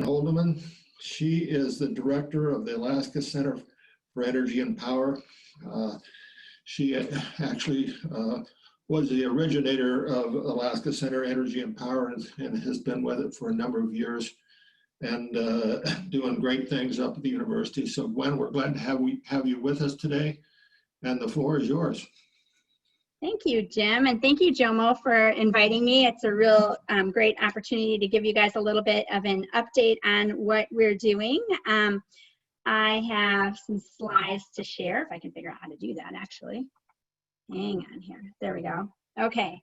Holdmann. She is the director of the Alaska Center for Energy and Power. She actually was the originator of Alaska Center Energy and Power and has been with it for a number of years and doing great things up at the university. So Gwen, we're glad to have you with us today, and the floor is yours. Thank you, Jim, and thank you, Jomo, for inviting me. It's a real great opportunity to give you guys a little bit of an update on what we're doing. I have some slides to share, if I can figure out how to do that, actually. Hang on here. There we go. Okay.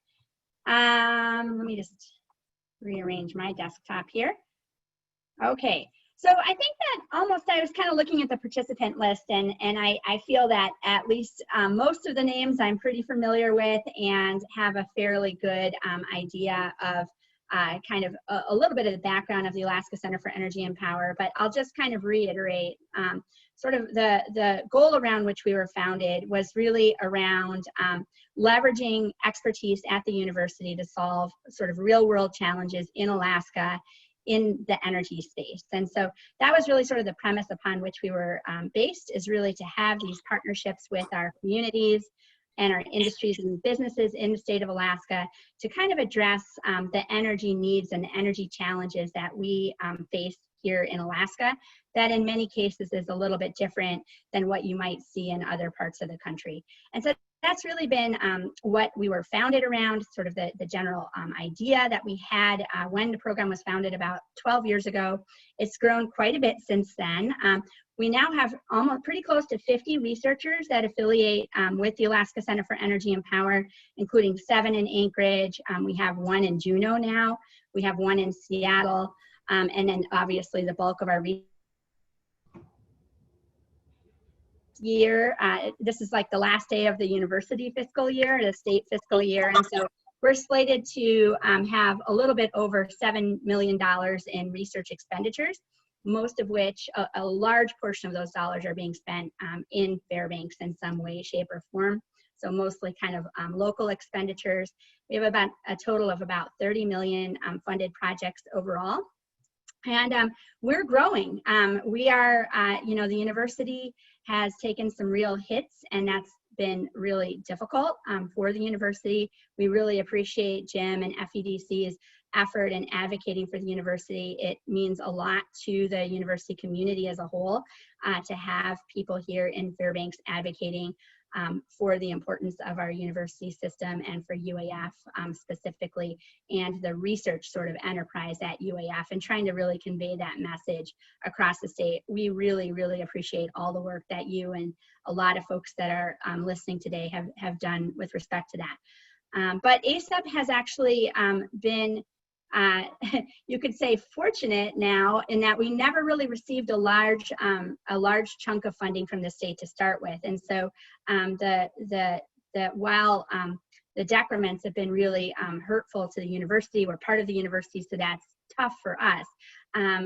Let me just rearrange my desktop here. Okay. So I think that I was kind of looking at the participant list, and I feel that at least most of the names I'm pretty familiar with and have a fairly good idea of kind of a little bit of the background of the Alaska Center for Energy and Power, but I'll just kind of reiterate sort of the goal around which we were founded was really around leveraging expertise at the university to solve sort of real world challenges in Alaska in the energy space. And so that was really sort of the premise upon which we were based, is really to have these partnerships with our communities and our industries and businesses in the state of Alaska to kind of address the energy needs and the energy challenges that we face here in Alaska, that in many cases is a little bit different than what you might see in other parts of the country. And so that's really been what we were founded around, sort of the general idea that we had when the program was founded about 12 years ago. It's grown quite a bit since then. We now have almost pretty close to 50 researchers that affiliate with the Alaska Center for Energy and Power, including 7 in Anchorage. We have 1 in Juneau now. We have 1 in Seattle. And then obviously the bulk of our year. This is like the last day of the university fiscal year, the state fiscal year. And so we're slated to have a little bit over $7 million in research expenditures, most of which a large portion of those dollars are being spent in Fairbanks in some way, shape, or form. So mostly kind of local expenditures. We have about a total of about 30 million funded projects overall. And we're growing. We are, the university has taken some real hits, and that's been really difficult for the university. We really appreciate Jim and FEDC's effort in advocating for the university. It means a lot to the university community as a whole to have people here in Fairbanks advocating for the importance of our university system and for UAF specifically, and the research sort of enterprise at UAF, and trying to really convey that message across the state. We really, really appreciate all the work that you and a lot of folks that are listening today have done with respect to that. But ACEP has actually been you could say fortunate now in that we never really received a large chunk of funding from the state to start with, and so while the decrements have been really hurtful to the university, we're part of the university, so that's tough for us.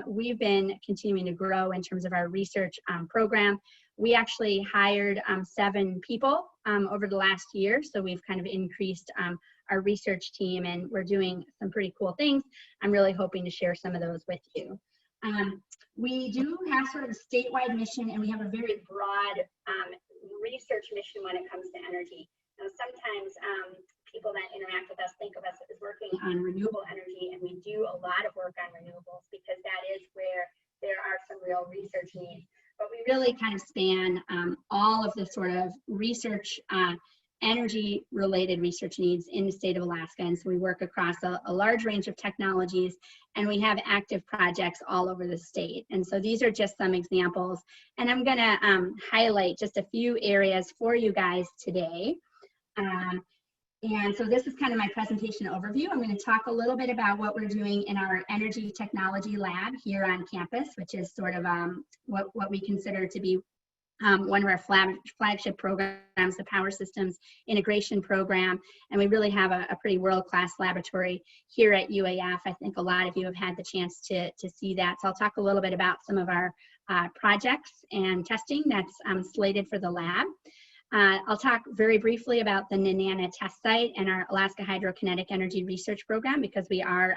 We've been continuing to grow in terms of our research program. We actually hired 7 people over the last year, so we've kind of increased our research team, and we're doing some pretty cool things. I'm really hoping to share some of those with you. We do have sort of a statewide mission, and we have a very broad research mission when it comes to energy. Now, sometimes people that interact with us think of us as working on renewable energy, and we do a lot of work on renewables because that is where there are some real research needs. But we really kind of span all of the sort of research, energy-related research needs in the state of Alaska. And so we work across a large range of technologies, and we have active projects all over the state. And so these are just some examples. And I'm going to highlight just a few areas for you guys today. And so this is kind of my presentation overview. I'm going to talk a little bit about what we're doing in our energy technology lab here on campus, which is sort of what we consider to be one of our flagship programs, the Power Systems Integration Program. And we really have a pretty world-class laboratory here at UAF. I think a lot of you have had the chance to see that. So I'll talk a little bit about some of our projects and testing that's slated for the lab. I'll talk very briefly about the Nenana test site and our Alaska Hydrokinetic Energy Research Program, because we are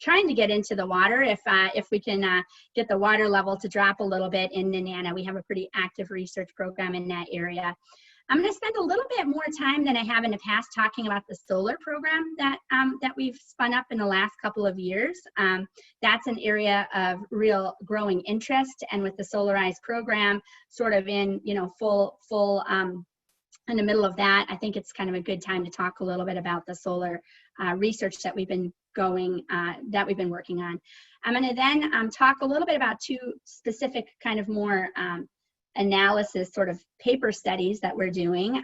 trying to get into the water. If we can get the water level to drop a little bit in Nenana, we have a pretty active research program in that area. I'm going to spend a little bit more time than I have in the past talking about the solar program that we've spun up in the last couple of years. That's an area of real growing interest, and with the Solarize program sort of in full in the middle of that, I think it's kind of a good time to talk a little bit about the solar research that we've been working on. I'm going to then talk a little bit about two specific kind of more analysis sort of paper studies that we're doing.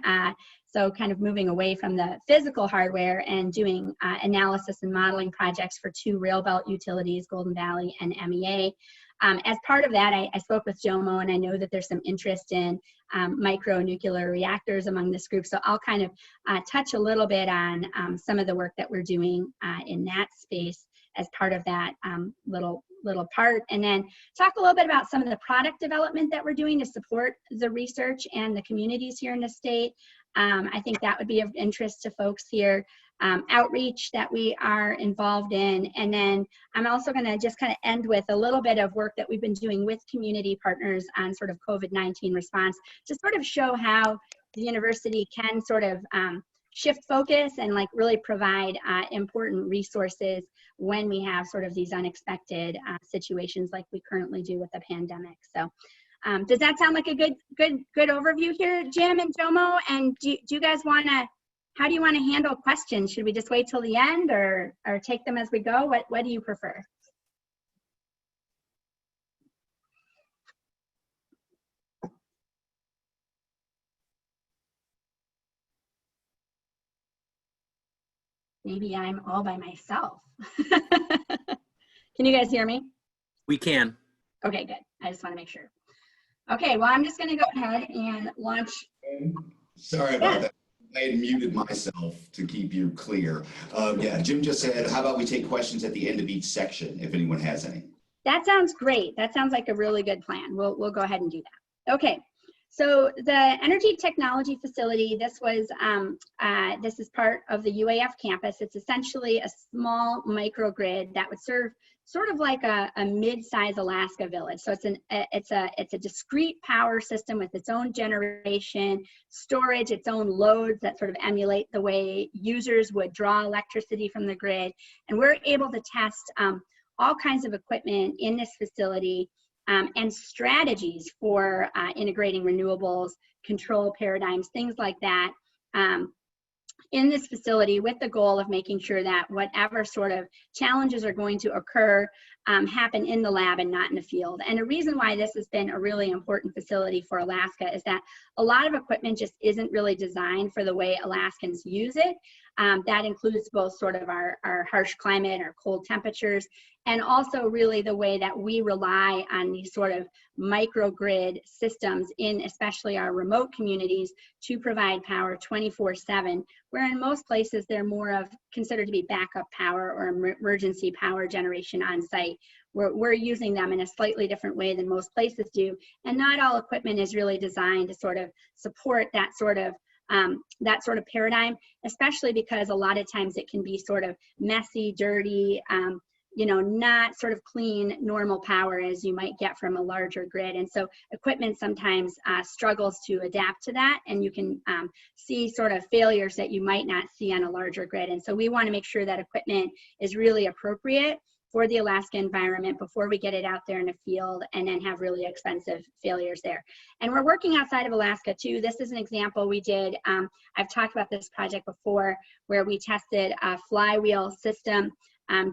So kind of moving away from the physical hardware and doing analysis and modeling projects for two Railbelt utilities, Golden Valley and MEA. As part of that, I spoke with Jomo, and I know that there's some interest in micro-nuclear reactors among this group. So I'll kind of touch a little bit on some of the work that we're doing in that space as part of that little part, and then talk a little bit about some of the product development that we're doing to support the research and the communities here in the state. I think that would be of interest to folks here. Outreach that we are involved in, and then I'm also going to just kind of end with a little bit of work that we've been doing with community partners on sort of COVID-19 response, to sort of show how the university can sort of shift focus and like really provide important resources when we have sort of these unexpected situations like we currently do with the pandemic. So does that sound like a good overview here, Jim and Jomo? And do you guys want to, how do you want to handle questions? Should we just wait till the end or take them as we go? What do you prefer? Maybe I'm all by myself. Can you guys hear me? We can. Okay, good. I just want to make sure. Okay, well, I'm just going to go ahead and launch. Sorry about that. I had muted myself to keep you clear. Yeah, Jim just said, how about we take questions at the end of each section if anyone has any? That sounds great. That sounds like a really good plan. We'll go ahead and do that. Okay. So the Energy Technology Facility, this is part of the UAF campus. It's essentially a small microgrid that would serve sort of like a mid-size Alaska village. So it's a discrete power system with its own generation, storage, its own loads that sort of emulate the way users would draw electricity from the grid. And we're able to test all kinds of equipment in this facility and strategies for integrating renewables, control paradigms, things like that in this facility, with the goal of making sure that whatever sort of challenges are going to occur happen in the lab and not in the field. And the reason why this has been a really important facility for Alaska is that a lot of equipment just isn't really designed for the way Alaskans use it. That includes both sort of our harsh climate, our cold temperatures, and also really the way that we rely on these sort of microgrid systems in especially our remote communities to provide power 24/7, where in most places they're more of considered to be backup power or emergency power generation on site. We're using them in a slightly different way than most places do, and not all equipment is really designed to sort of support that sort of paradigm, especially because a lot of times it can be sort of messy, dirty, not sort of clean, normal power as you might get from a larger grid. And so equipment sometimes struggles to adapt to that, and you can see sort of failures that you might not see on a larger grid. And so we want to make sure that equipment is really appropriate for the Alaska environment before we get it out there in the field and then have really expensive failures there. And we're working outside of Alaska too. This is an example we did. I've talked about this project before, where we tested a flywheel system,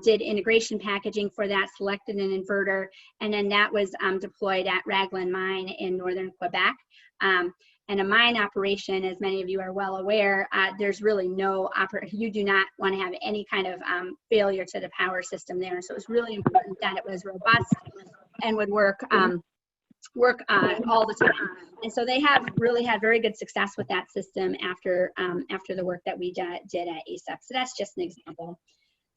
did integration packaging for that, selected an inverter, and then that was deployed at Raglan Mine in northern Quebec. And a mine operation, as many of you are well aware, there's really you do not want to have any kind of failure to the power system there. So it was really important that it was robust and would work all the time. And so they have really had very good success with that system after the work that we did at ACEP. So that's just an example.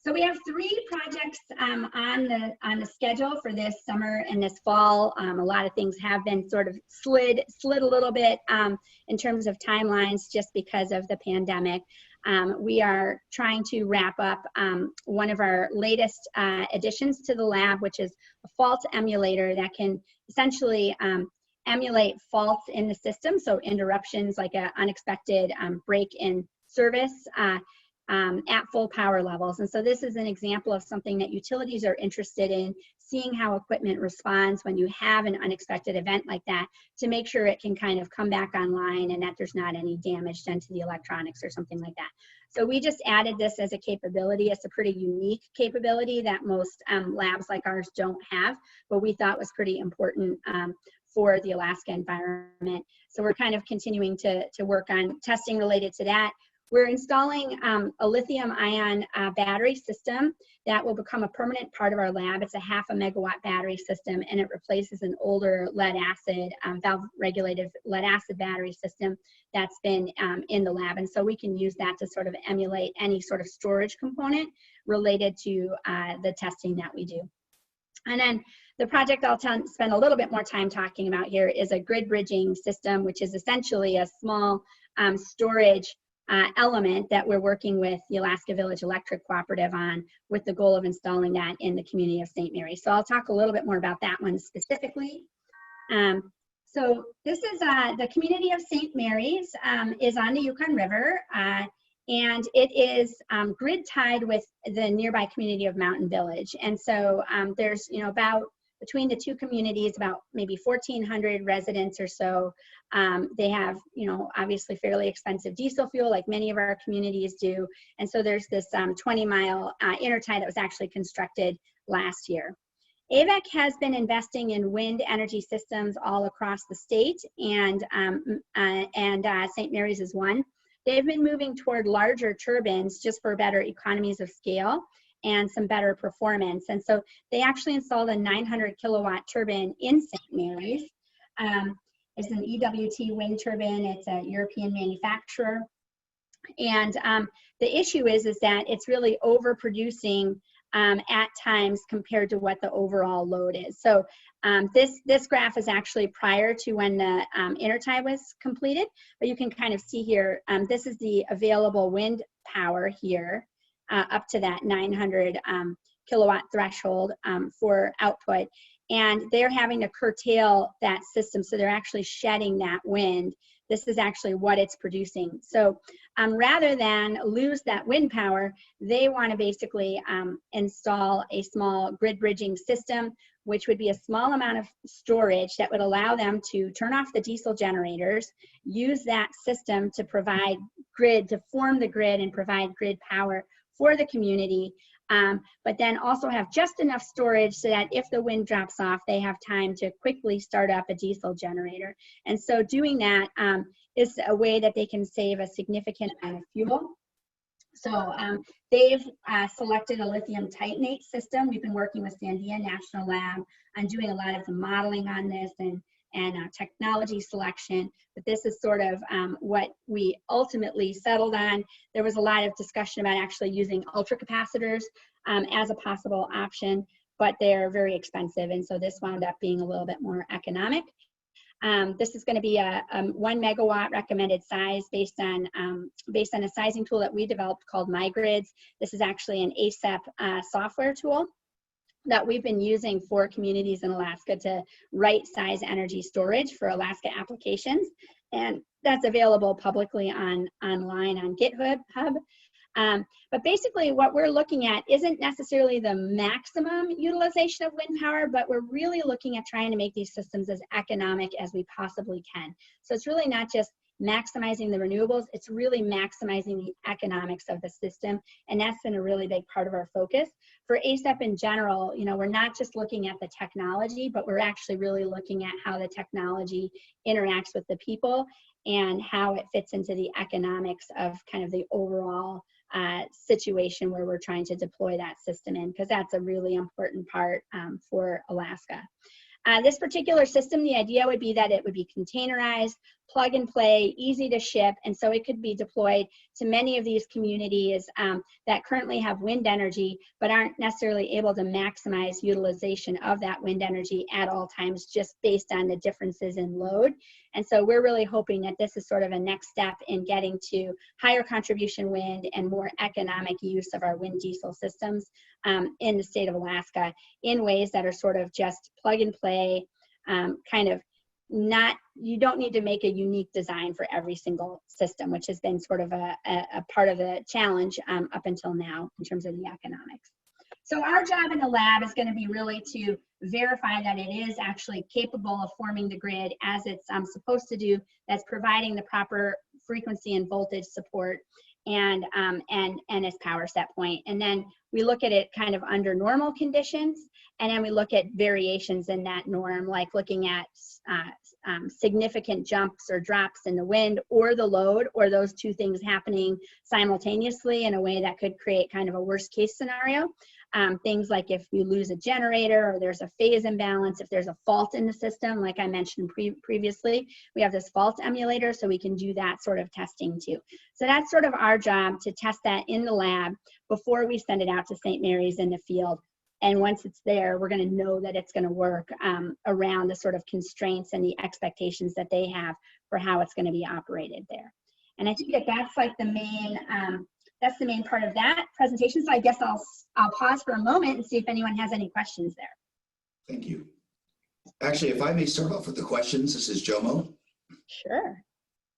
So we have 3 projects on the schedule for this summer and this fall. A lot of things have been sort of slid a little bit in terms of timelines just because of the pandemic. We are trying to wrap up one of our latest additions to the lab, which is a fault emulator that can essentially emulate faults in the system, so interruptions like an unexpected break in service at full power levels. And so this is an example of something that utilities are interested in, seeing how equipment responds when you have an unexpected event like that, to make sure it can kind of come back online and that there's not any damage done to the electronics or something like that. So we just added this as a capability. It's a pretty unique capability that most labs like ours don't have, but we thought was pretty important for the Alaska environment. So we're kind of continuing to work on testing related to that. We're installing a lithium-ion battery system that will become a permanent part of our lab. It's a 0.5 megawatt battery system, and it replaces an older lead-acid, valve-regulated lead-acid battery system that's been in the lab. And so we can use that to sort of emulate any sort of storage component related to the testing that we do. And then the project I'll spend a little bit more time talking about here is a grid bridging system, which is essentially a small storage element that we're working with the Alaska Village Electric Cooperative on, with the goal of installing that in the community of St. Mary's. So I'll talk a little bit more about that one specifically. So this is the community of St. Mary's is on the Yukon River, and it is grid tied with the nearby community of Mountain Village. And so there's, about between the 2 communities, about maybe 1,400 residents or so. They have, obviously fairly expensive diesel fuel, like many of our communities do. And so there's this 20-mile intertie that was actually constructed last year. AVEC has been investing in wind energy systems all across the state, and St. Mary's is one. They've been moving toward larger turbines just for better economies of scale and some better performance. And so they actually installed a 900 kilowatt turbine in St. Mary's. It's an EWT wind turbine. It's a European manufacturer. And the issue is that it's really overproducing at times compared to what the overall load is. So this graph is actually prior to when the intertie was completed, but you can kind of see here, this is the available wind power here up to that 900 kilowatt threshold for output. And they're having to curtail that system, so they're actually shedding that wind. This is actually what it's producing. So rather than lose that wind power, they want to basically install a small grid bridging system, which would be a small amount of storage that would allow them to turn off the diesel generators, use that system to provide grid, to form the grid and provide grid power for the community, but then also have just enough storage so that if the wind drops off, they have time to quickly start up a diesel generator. And so doing that is a way that they can save a significant amount of fuel. So they've selected a lithium titanate system. We've been working with Sandia National Lab on doing a lot of the modeling on this and technology selection, but this is sort of what we ultimately settled on. There was a lot of discussion about actually using ultracapacitors as a possible option, but they're very expensive, and so this wound up being a little bit more economic. This is going to be a 1 megawatt recommended size based on a sizing tool that we developed called MyGrids. This is actually an ACEP software tool that we've been using for communities in Alaska to right size energy storage for Alaska applications. And that's available publicly online on GitHub. But basically what we're looking at isn't necessarily the maximum utilization of wind power, but we're really looking at trying to make these systems as economic as we possibly can. So it's really not just maximizing the renewables, it's really maximizing the economics of the system. And that's been a really big part of our focus. For ACEP in general, we're not just looking at the technology, but we're actually really looking at how the technology interacts with the people and how it fits into the economics of kind of the overall situation where we're trying to deploy that system in, because that's a really important part for Alaska. This particular system, the idea would be that it would be containerized, plug and play, easy to ship, and so it could be deployed to many of these communities that currently have wind energy but aren't necessarily able to maximize utilization of that wind energy at all times just based on the differences in load. And so we're really hoping that this is sort of a next step in getting to higher contribution wind and more economic use of our wind diesel systems in the state of Alaska in ways that are sort of just plug and play, kind of not, you don't need to make a unique design for every single system, which has been sort of a part of the challenge up until now in terms of the economics. So our job in the lab is going to be really to verify that it is actually capable of forming the grid as it's supposed to do, that's providing the proper frequency and voltage support and its power set point. And then we look at it kind of under normal conditions, and then we look at variations in that norm, like looking at significant jumps or drops in the wind or the load, or those two things happening simultaneously in a way that could create kind of a worst case scenario. Things like if you lose a generator or there's a phase imbalance, if there's a fault in the system, like I mentioned previously, we have this fault emulator, so we can do that sort of testing too. So that's sort of our job, to test that in the lab before we send it out to St. Mary's in the field. And once it's there, we're going to know that it's going to work around the sort of constraints and the expectations that they have for how it's going to be operated there. And I think that that's like the main part of that presentation. So I guess I'll pause for a moment and see if anyone has any questions there. Thank you. Actually, if I may start off with the questions, this is Jomo. Sure.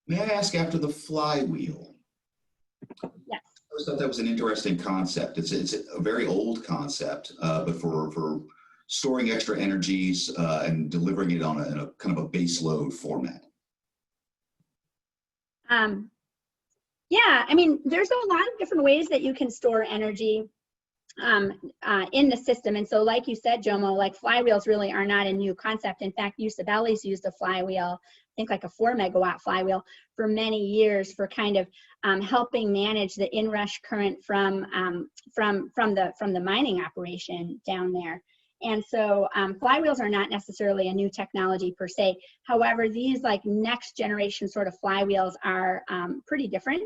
May I ask after the flywheel? Yes. I always thought that was an interesting concept. It's a very old concept, but for storing extra energies and delivering it on in a kind of a base load format. Yeah, I mean, there's a lot of different ways that you can store energy in the system. And so like you said, Jomo, like flywheels really are not a new concept. In fact, UCBelly's used a flywheel, I think like a 4 megawatt flywheel, for many years for kind of helping manage the inrush current from the mining operation down there. And so flywheels are not necessarily a new technology per se. However, these like next generation sort of flywheels are pretty different.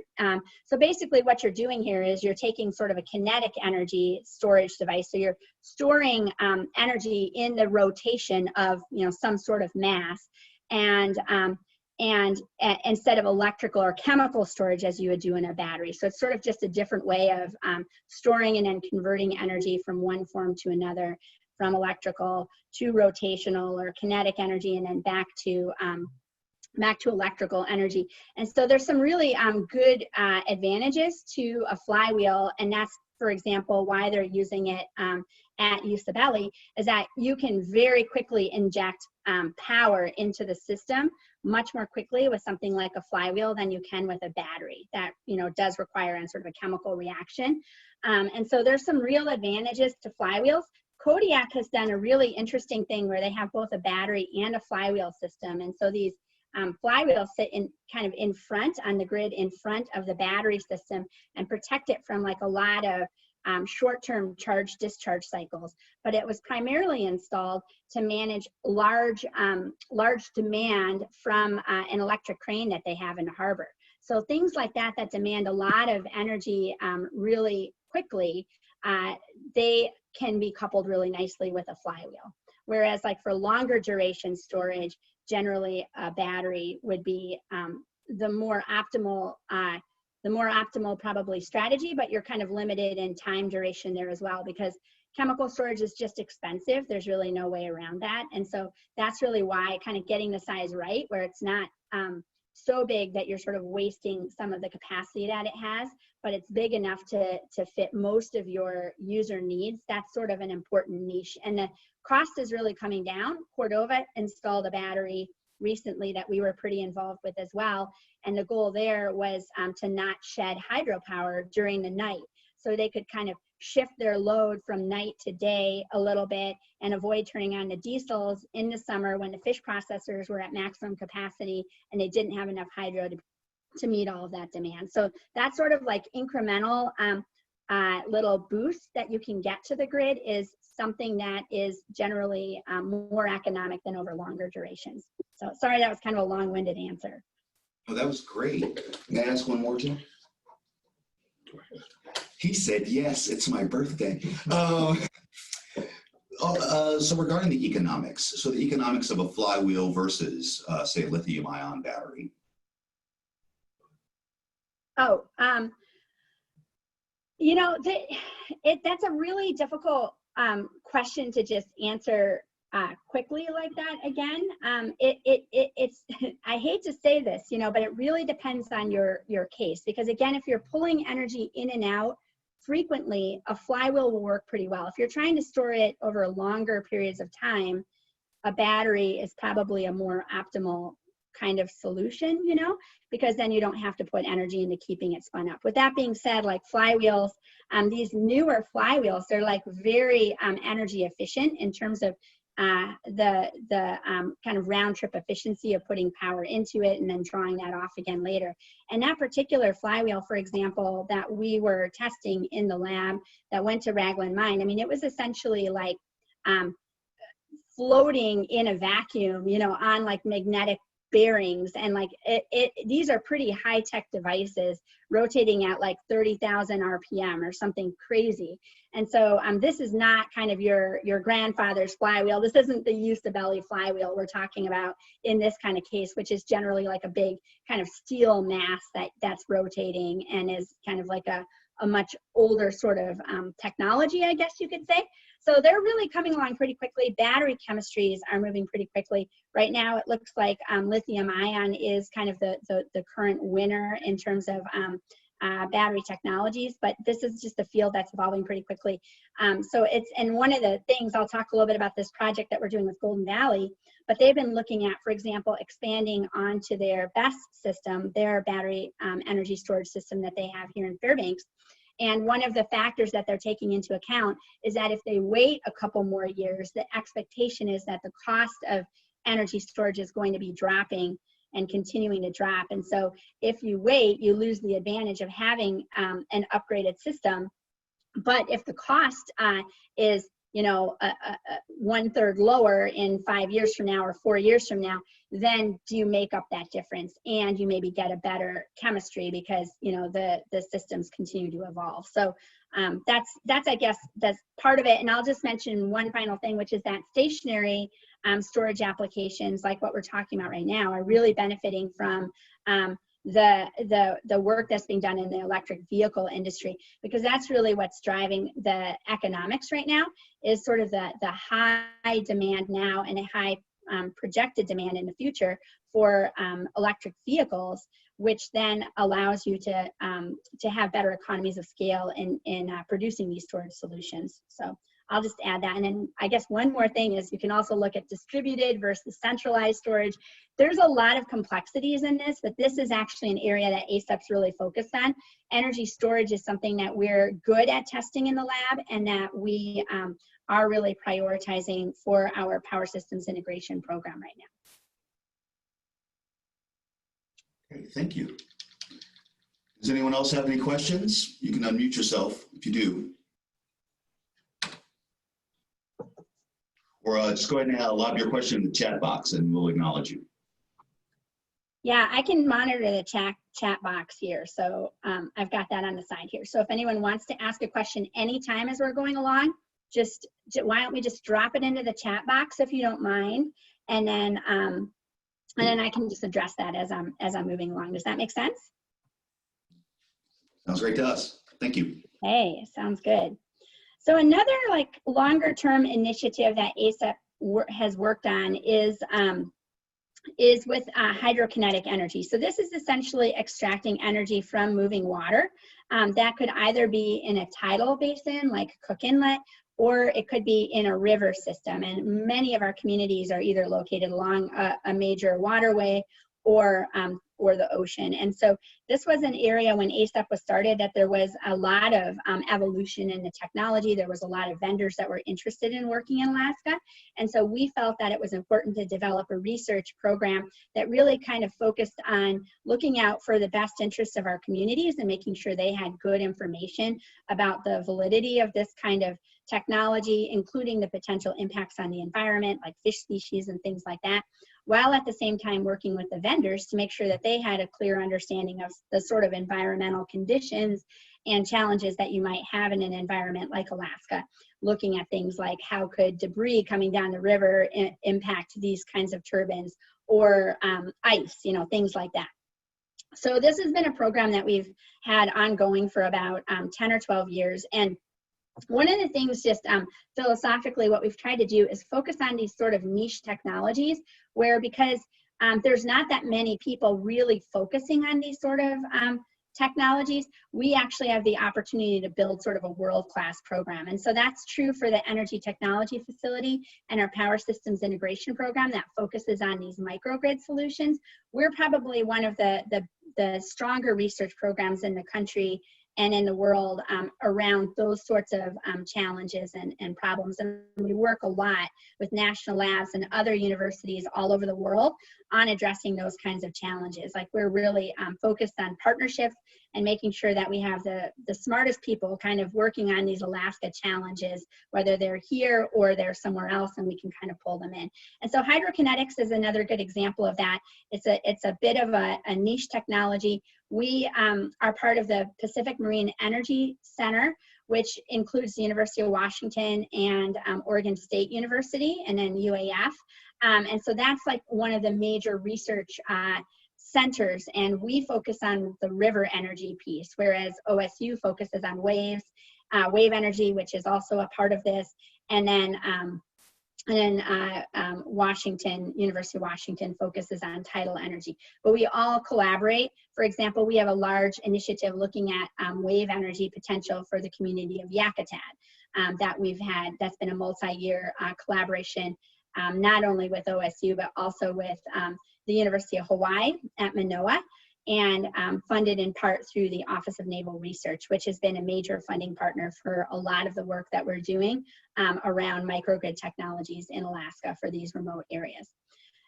So basically what you're doing here is you're taking sort of a kinetic energy storage device. So you're storing energy in the rotation of, you know, some sort of mass, and instead of electrical or chemical storage as you would do in a battery. So it's sort of just a different way of storing and then converting energy from one form to another, from electrical to rotational or kinetic energy, and then back to electrical energy. And so there's some really good advantages to a flywheel, and that's, for example, why they're using it at UCBelly, is that you can very quickly inject power into the system much more quickly with something like a flywheel than you can with a battery that, you know, does require a sort of a chemical reaction. And so there's some real advantages to flywheels. Kodiak has done a really interesting thing where they have both a battery and a flywheel system. And so these flywheels sit in kind of in front on the grid in front of the battery system and protect it from like a lot of short-term charge discharge cycles. But it was primarily installed to manage large demand from an electric crane that they have in the harbor. So things like that demand a lot of energy really quickly, they can be coupled really nicely with a flywheel. Whereas like for longer duration storage, generally a battery would be the more optimal probably strategy, but you're kind of limited in time duration there as well, because chemical storage is just expensive. There's really no way around that. And so that's really why kind of getting the size right, where it's not so big that you're sort of wasting some of the capacity that it has, but it's big enough to fit most of your user needs. That's sort of an important niche. And the cost is really coming down. Cordova installed a battery recently that we were pretty involved with as well. And the goal there was to not shed hydropower during the night. So they could kind of shift their load from night to day a little bit and avoid turning on the diesels in the summer when the fish processors were at maximum capacity and they didn't have enough hydro to meet all of that demand. So that's sort of like incremental little boost that you can get to the grid is something that is generally more economic than over longer durations. So sorry, that was kind of a long-winded answer. Oh, that was great. May I ask one more, Jim? He said, yes, it's my birthday. So regarding the economics, so the economics of a flywheel versus, say, a lithium-ion battery. Oh, you know, that's a really difficult question to just answer quickly like that again. It's I hate to say this, you know, but it really depends on your case, because again, if you're pulling energy in and out frequently, a flywheel will work pretty well. If you're trying to store it over longer periods of time, a battery is probably a more optimal kind of solution, you know, because then you don't have to put energy into keeping it spun up. With that being said, like flywheels, these newer flywheels, they're like very energy efficient in terms of the kind of round trip efficiency of putting power into it and then drawing that off again later. And that particular flywheel, for example, that we were testing in the lab that went to Raglan Mine, I mean, it was essentially like floating in a vacuum, you know, on like magnetic bearings, and like these are pretty high-tech devices rotating at like 30,000 RPM or something crazy. And so this is not kind of your grandfather's flywheel. This isn't the Usabelli flywheel we're talking about in this kind of case, which is generally like a big kind of steel mass that's rotating and is kind of like a much older sort of technology, I guess you could say. So they're really coming along pretty quickly. Battery chemistries are moving pretty quickly. Right now, it looks like lithium ion is kind of the current winner in terms of battery technologies, but this is just a field that's evolving pretty quickly. So it's, and one of the things, I'll talk a little bit about this project that we're doing with Golden Valley, but they've been looking at, for example, expanding onto their BESS system, their battery energy storage system that they have here in Fairbanks. And one of the factors that they're taking into account is that if they wait a couple more years, the expectation is that the cost of energy storage is going to be dropping and continuing to drop. And so if you wait, you lose the advantage of having an upgraded system. But if the cost is, you know, 1/3 lower in 5 years from now or 4 years from now, then do you make up that difference and you maybe get a better chemistry because, you know, the systems continue to evolve. So that's I guess that's part of it. And I'll just mention one final thing, which is that stationary storage applications like what we're talking about right now are really benefiting from the work that's being done in the electric vehicle industry, because that's really what's driving the economics right now, is sort of the high demand now and a high projected demand in the future for electric vehicles, which then allows you to have better economies of scale in producing these storage solutions. So I'll just add that. And then I guess one more thing is you can also look at distributed versus centralized storage. There's a lot of complexities in this, but this is actually an area that ACEP's really focused on. Energy storage is something that we're good at testing in the lab and that we are really prioritizing for our power systems integration program right now. Okay, thank you. Does anyone else have any questions? You can unmute yourself if you do. Or just go ahead and lob your question in the chat box and we'll acknowledge you. Yeah, I can monitor the chat box here. So I've got that on the side here. So if anyone wants to ask a question anytime as we're going along, just why don't we just drop it into the chat box if you don't mind, and then I can just address that as I'm moving along. Does that make sense? Sounds great to us. Thank you. Hey, sounds good. So another like longer term initiative that ACEP has worked on is with hydrokinetic energy. So this is essentially extracting energy from moving water. That could either be in a tidal basin like Cook Inlet, or it could be in a river system. And many of our communities are either located along a major waterway or the ocean. And so this was an area when ACEP was started that there was a lot of evolution in the technology. There was a lot of vendors that were interested in working in Alaska. And so we felt that it was important to develop a research program that really kind of focused on looking out for the best interests of our communities and making sure they had good information about the validity of this kind of technology, including the potential impacts on the environment, like fish species and things like that, while at the same time working with the vendors to make sure that they had a clear understanding of the sort of environmental conditions and challenges that you might have in an environment like Alaska, looking at things like how could debris coming down the river impact these kinds of turbines, or ice, you know, things like that. So this has been a program that we've had ongoing for about 10 or 12 years. And one of the things, just philosophically, what we've tried to do is focus on these sort of niche technologies where, because there's not that many people really focusing on these sort of technologies, we actually have the opportunity to build sort of a world-class program. And so that's true for the Energy Technology Facility and our Power Systems Integration Program that focuses on these microgrid solutions. We're probably one of the stronger research programs in the country and in the world around those sorts of challenges and problems. And we work a lot with national labs and other universities all over the world on addressing those kinds of challenges. Like, we're really focused on partnerships and making sure that we have the smartest people kind of working on these Alaska challenges, whether they're here or they're somewhere else, and we can kind of pull them in. And so hydrokinetics is another good example of that. It's a bit of a niche technology. We are part of the Pacific Marine Energy Center, which includes the University of Washington and Oregon State University, and then UAF. And so that's like one of the major research centers, and we focus on the river energy piece, whereas OSU focuses on waves, wave energy, which is also a part of this, and then Washington, University of Washington focuses on tidal energy. But we all collaborate. For example, we have a large initiative looking at wave energy potential for the community of Yakutat that we've had. That's been a multi-year collaboration, not only with OSU, but also with the University of Hawaii at Manoa, and funded in part through the Office of Naval Research, which has been a major funding partner for a lot of the work that we're doing around microgrid technologies in Alaska for these remote areas.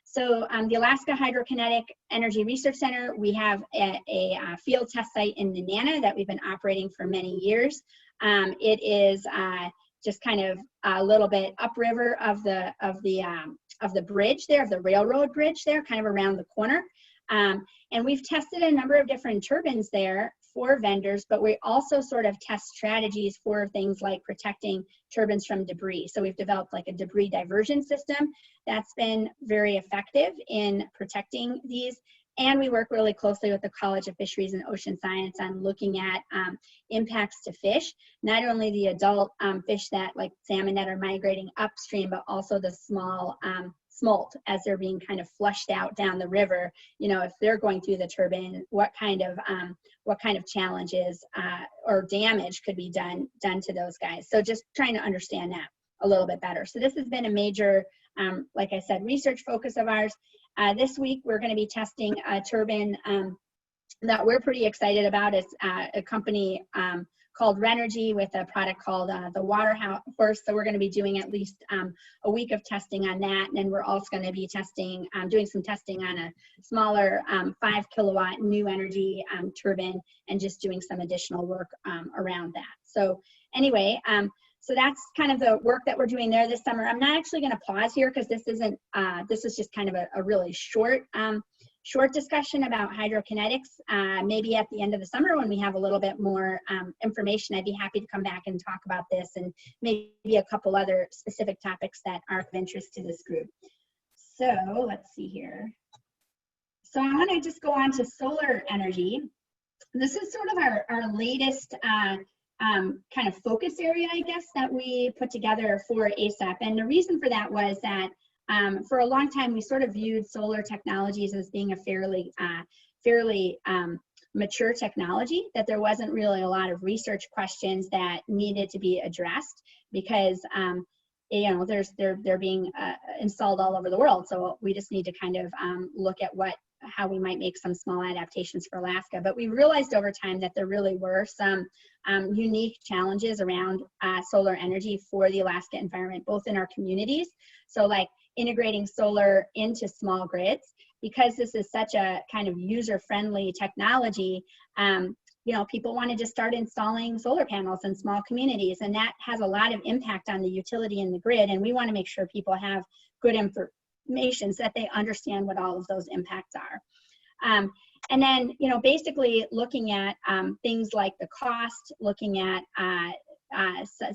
So the Alaska Hydrokinetic Energy Research Center, we have a field test site in Nenana that we've been operating for many years. It is just kind of a little bit upriver of the bridge there, of the railroad bridge there, kind of around the corner. And we've tested a number of different turbines there for vendors, but we also sort of test strategies for things like protecting turbines from debris. So we've developed like a debris diversion system that's been very effective in protecting these. And we work really closely with the College of Fisheries and Ocean Science on looking at impacts to fish, not only the adult fish that, like salmon, that are migrating upstream, but also the small smolt as they're being kind of flushed out down the river. You know, if they're going through the turbine, what kind of challenges or damage could be done to those guys. So just trying to understand that a little bit better. So this has been a major, like I said, research focus of ours. This week, we're going to be testing a turbine that we're pretty excited about. It's a company called Renergy with a product called the Water Horse. So we're going to be doing at least a week of testing on that. And then we're also going to be testing, doing some testing on a smaller 5 kilowatt new energy turbine, and just doing some additional work around that. So anyway, so that's kind of the work that we're doing there this summer. I'm not actually going to pause here because this isn't, this is just kind of a really short discussion about hydrokinetics. Maybe at the end of the summer when we have a little bit more information, I'd be happy to come back and talk about this and maybe a couple other specific topics that are of interest to this group. So let's see here. So I want to just go on to solar energy. This is sort of our latest kind of focus area, I guess, that we put together for ACEP. And the reason for that was that for a long time, we sort of viewed solar technologies as being a fairly mature technology, that there wasn't really a lot of research questions that needed to be addressed because, you know, they're being installed all over the world. So we just need to kind of look at how we might make some small adaptations for Alaska. But we realized over time that there really were some unique challenges around solar energy for the Alaska environment, both in our communities. So like integrating solar into small grids, because this is such a kind of user-friendly technology, you know, people wanted to start installing solar panels in small communities, and that has a lot of impact on the utility and the grid, and we want to make sure people have good information so that they understand what all of those impacts are. And then, you know, basically looking at things like the cost, looking at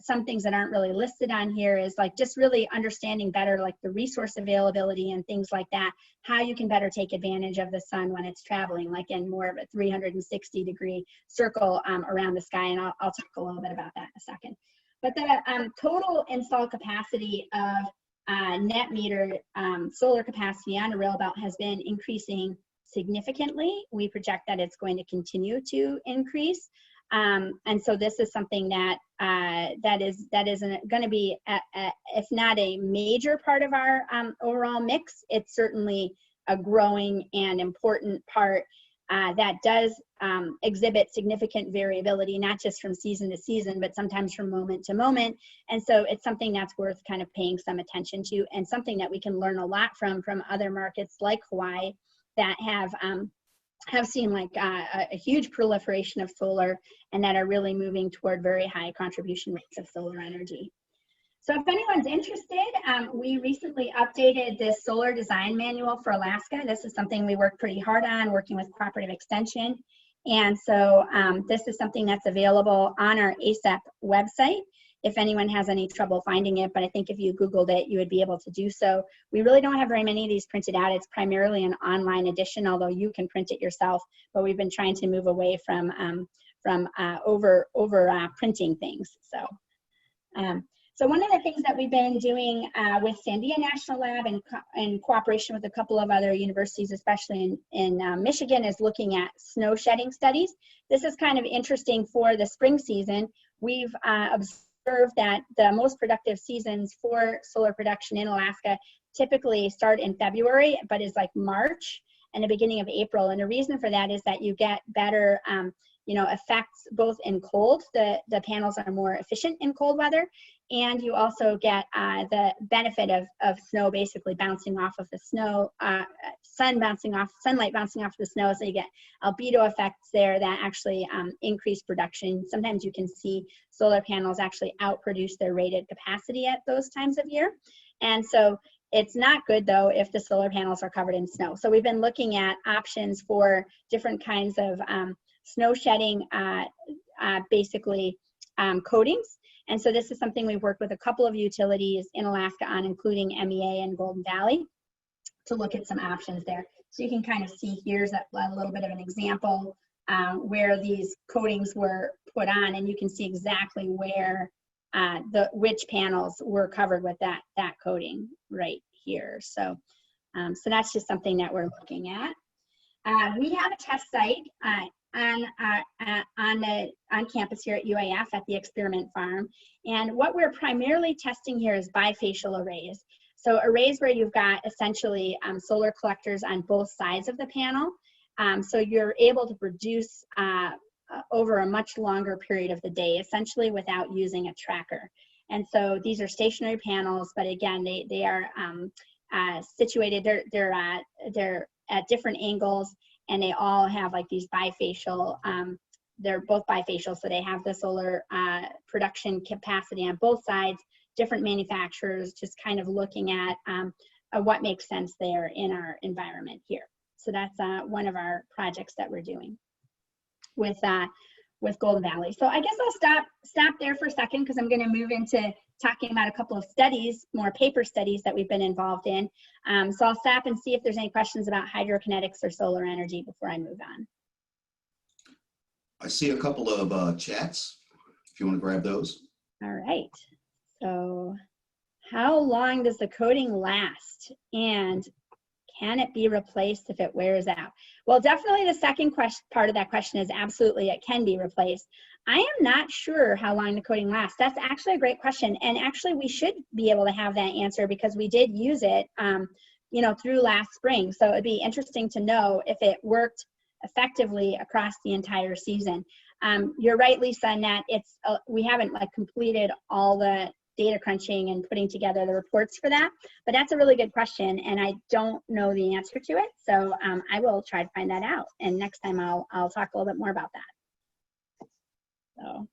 some things that aren't really listed on here is like just really understanding better like the resource availability and things like that, how you can better take advantage of the sun when it's traveling, like in more of a 360-degree circle around the sky, and I'll talk a little bit about that in a second. But the total install capacity of net meter solar capacity on a Railbelt has been increasing significantly. We project that it's going to continue to increase. And so this is something that that is going to be, if not a major part of our overall mix, it's certainly a growing and important part that does exhibit significant variability, not just from season to season, but sometimes from moment to moment. And so it's something that's worth kind of paying some attention to, and something that we can learn a lot from other markets like Hawaii that have seen like a huge proliferation of solar and that are really moving toward very high contribution rates of solar energy. So if anyone's interested, we recently updated this solar design manual for Alaska. This is something we worked pretty hard on, working with Cooperative Extension. And so this is something that's available on our ACEP website if anyone has any trouble finding it, but I think if you Googled it, you would be able to do so. We really don't have very many of these printed out. It's primarily an online edition, although you can print it yourself, but we've been trying to move away from over printing things. So one of the things that we've been doing with Sandia National Lab in cooperation with a couple of other universities, especially in Michigan, is looking at snow shedding studies. This is kind of interesting for the spring season. We've observed that the most productive seasons for solar production in Alaska typically start in February, but is like March and the beginning of April. And the reason for that is that you get better effects both in cold. The panels are more efficient in cold weather, and you also get the benefit of snow basically bouncing off of the snow, sunlight bouncing off the snow, so you get albedo effects there that actually increase production. Sometimes you can see solar panels actually outproduce their rated capacity at those times of year. And so it's not good though if the solar panels are covered in snow. So we've been looking at options for different kinds of snow shedding coatings. And so this is something we've worked with a couple of utilities in Alaska on, including MEA and Golden Valley, to look at some options there. So you can kind of see here's a little bit of an example where these coatings were put on, and you can see exactly where which panels were covered with that coating right here. So so that's just something that we're looking at. We have a test site on campus here at UAF at the experiment farm. And what we're primarily testing here is bifacial arrays. So arrays where you've got essentially solar collectors on both sides of the panel. So you're able to produce over a much longer period of the day, essentially without using a tracker. And so these are stationary panels, but again, they are situated, they're at different angles, and they all have like these bifacial, they're both bifacial, so they have the solar production capacity on both sides, different manufacturers, just kind of looking at what makes sense there in our environment here. So that's one of our projects that we're doing with Golden Valley. So I guess I'll stop there for a second because I'm going to move into talking about a couple of studies, more paper studies that we've been involved in. So I'll stop and see if there's any questions about hydrokinetics or solar energy before I move on. I see a couple of chats, if you want to grab those. All right. So how long does the coating last? And can it be replaced if it wears out? Well, definitely the second part of that question is absolutely it can be replaced. I am not sure how long the coating lasts. That's actually a great question. And actually we should be able to have that answer because we did use it through last spring. So it'd be interesting to know if it worked effectively across the entire season. You're right, Lisa, in that we haven't completed all the data crunching and putting together the reports for that, but that's a really good question, and I don't know the answer to it, so I will try to find that out, and next time I'll talk a little bit more about that. So.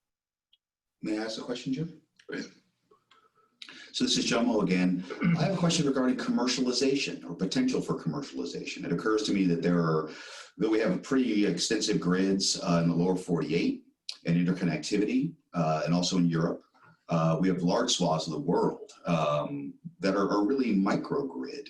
May I ask a question, Jim? So this is Jomo again. I have a question regarding commercialization or potential for commercialization. It occurs to me that we have pretty extensive grids in the lower 48 and interconnectivity, and also in Europe. We have large swaths of the world that are really microgrid.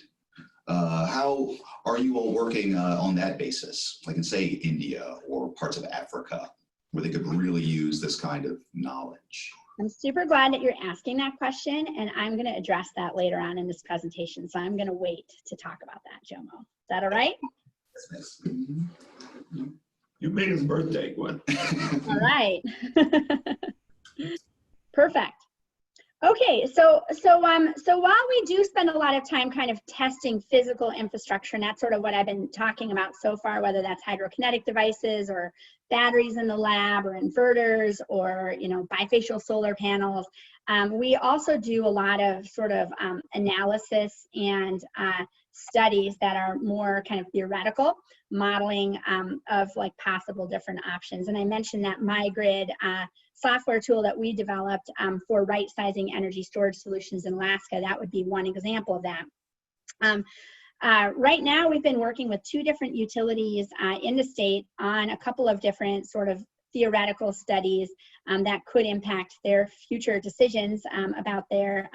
How are you all working on that basis? Like in, say, India or parts of Africa, where they could really use this kind of knowledge? I'm super glad that you're asking that question, and I'm going to address that later on in this presentation. So I'm going to wait to talk about that, Jomo. Is that all right? Yes. You made his birthday, Gwen. All right. Perfect. Okay, so while we do spend a lot of time kind of testing physical infrastructure, and that's sort of what I've been talking about so far, whether that's hydrokinetic devices or batteries in the lab or inverters or, you know, bifacial solar panels, we also do a lot of sort of analysis and studies that are more kind of theoretical, modeling of like possible different options. And I mentioned that MyGrid software tool that we developed for right-sizing energy storage solutions in Alaska. That would be one example of that. Right now, we've been working with 2 different utilities in the state on a couple of different sort of theoretical studies that could impact their future decisions about their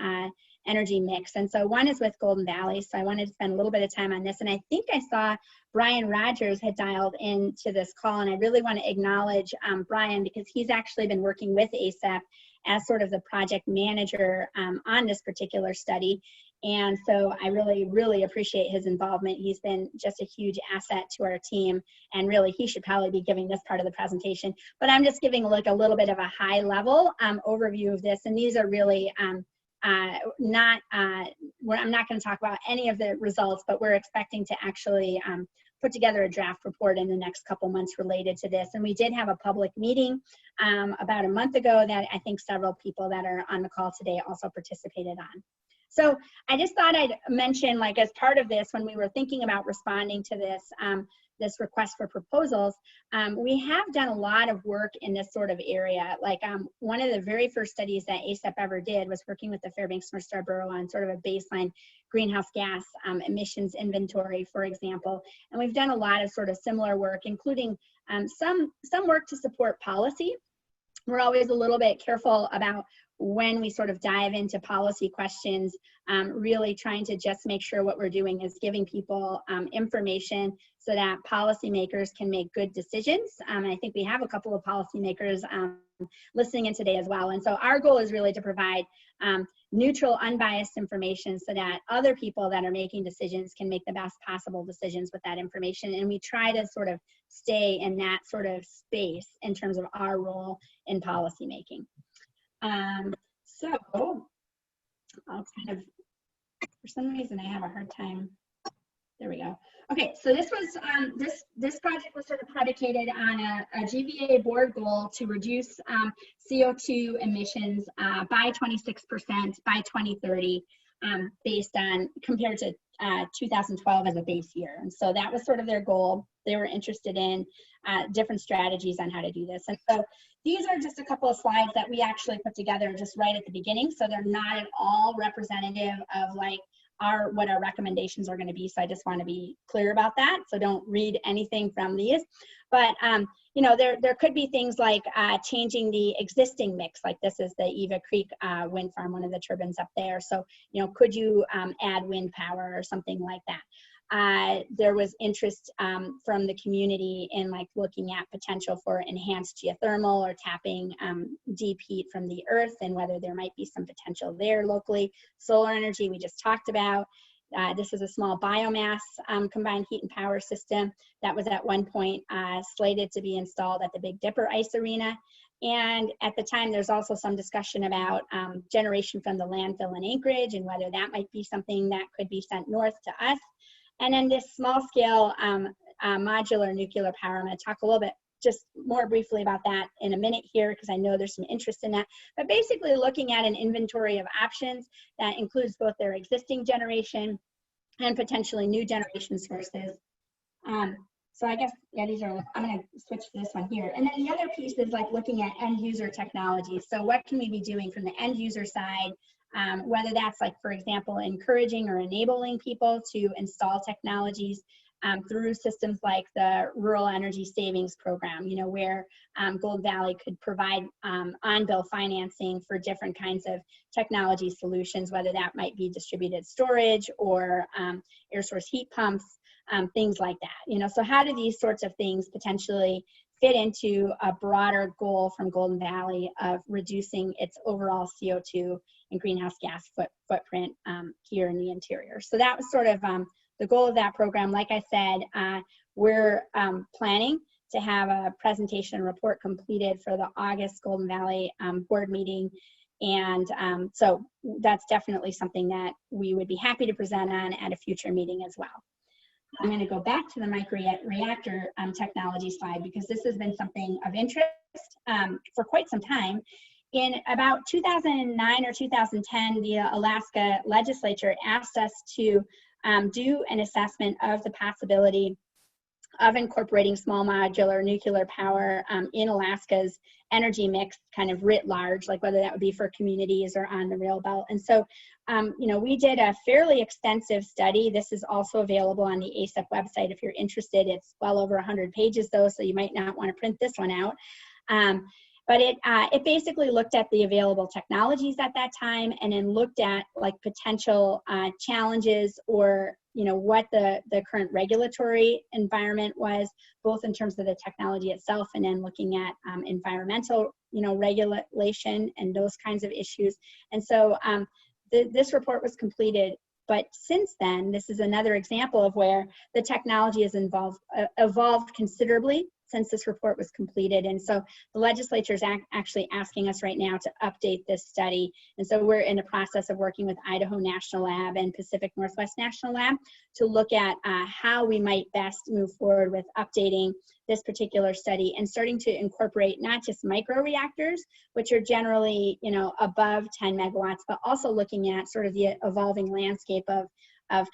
energy mix. And so one is with Golden Valley. So I wanted to spend a little bit of time on this. And I think I saw Brian Rogers had dialed into this call. And I really want to acknowledge Brian, because he's actually been working with ACEP as sort of the project manager on this particular study. And so I really, really appreciate his involvement. He's been just a huge asset to our team. And really, he should probably be giving this part of the presentation. But I'm just giving like a little bit of a high level overview of this. And these are really I'm not going to talk about any of the results, but we're expecting to actually put together a draft report in the next couple months related to this. And we did have a public meeting about a month ago that I think several people that are on the call today also participated on. So I just thought I'd mention, like, as part of this, when we were thinking about responding to this, this request for proposals, we have done a lot of work in this sort of area. Like one of the very first studies that ACEP ever did was working with the Fairbanks-Northstar Borough on sort of a baseline greenhouse gas emissions inventory, for example. And we've done a lot of sort of similar work, including some work to support policy. We're always a little bit careful about when we sort of dive into policy questions, really trying to just make sure what we're doing is giving people information so that policymakers can make good decisions. I think we have a couple of policymakers listening in today as well. And so our goal is really to provide neutral, unbiased information so that other people that are making decisions can make the best possible decisions with that information. And we try to sort of stay in that sort of space in terms of our role in policymaking. So I'll kind of, for some reason I have a hard time. There we go. Okay, so this was this project was sort of predicated on a GVEA board goal to reduce CO2 emissions by 26% by 2030, based on compared to 2012 as a base year. And so that was sort of their goal. They were interested in different strategies on how to do this. And so these are just a couple of slides that we actually put together just right at the beginning. So they're not at all representative of like what our recommendations are going to be. So I just want to be clear about that. So don't read anything from these. But you know, there could be things like changing the existing mix. Like this is the Eva Creek wind farm, one of the turbines up there. So, you know, could you add wind power or something like that? There was interest from the community in like looking at potential for enhanced geothermal or tapping deep heat from the earth and whether there might be some potential there locally. Solar energy we just talked about. This is a small biomass combined heat and power system that was at one point slated to be installed at the Big Dipper Ice Arena. And at the time, there's also some discussion about generation from the landfill in Anchorage and whether that might be something that could be sent north to us. And then this small scale modular nuclear power, I'm going to talk a little bit just more briefly about that in a minute here because I know there's some interest in that. But basically looking at an inventory of options that includes both their existing generation and potentially new generation sources. So I guess, yeah, these are, I'm going to switch to this one here. And then the other piece is like looking at end user technology. So what can we be doing from the end user side, whether that's like, for example, encouraging or enabling people to install technologies through systems like the Rural Energy Savings Program, you know, where Golden Valley could provide on-bill financing for different kinds of technology solutions, whether that might be distributed storage or air source heat pumps, things like that. You know, so how do these sorts of things potentially fit into a broader goal from Golden Valley of reducing its overall CO2 and greenhouse gas footprint here in the interior? So that was sort of the goal of that program. Like I said, we're planning to have a presentation report completed for the August Golden Valley board meeting. And so that's definitely something that we would be happy to present on at a future meeting as well. I'm going to go back to the microreactor technology slide because this has been something of interest for quite some time. In about 2009 or 2010, the Alaska legislature asked us to do an assessment of the possibility of incorporating small modular nuclear power in Alaska's energy mix, kind of writ large, like whether that would be for communities or on the Railbelt. And so, you know, we did a fairly extensive study. This is also available on the ACEP website if you're interested. It's well over 100 pages though, so you might not want to print this one out. But it basically looked at the available technologies at that time and then looked at like potential challenges or, you know, what the current regulatory environment was, both in terms of the technology itself and then looking at environmental, you know, regulation and those kinds of issues. And so this report was completed. But since then, this is another example of where the technology has evolved considerably since this report was completed. And so the legislature is actually asking us right now to update this study. And so we're in the process of working with Idaho National Lab and Pacific Northwest National Lab to look at how we might best move forward with updating this particular study and starting to incorporate not just microreactors, which are generally, you know, above 10 megawatts, but also looking at sort of the evolving landscape of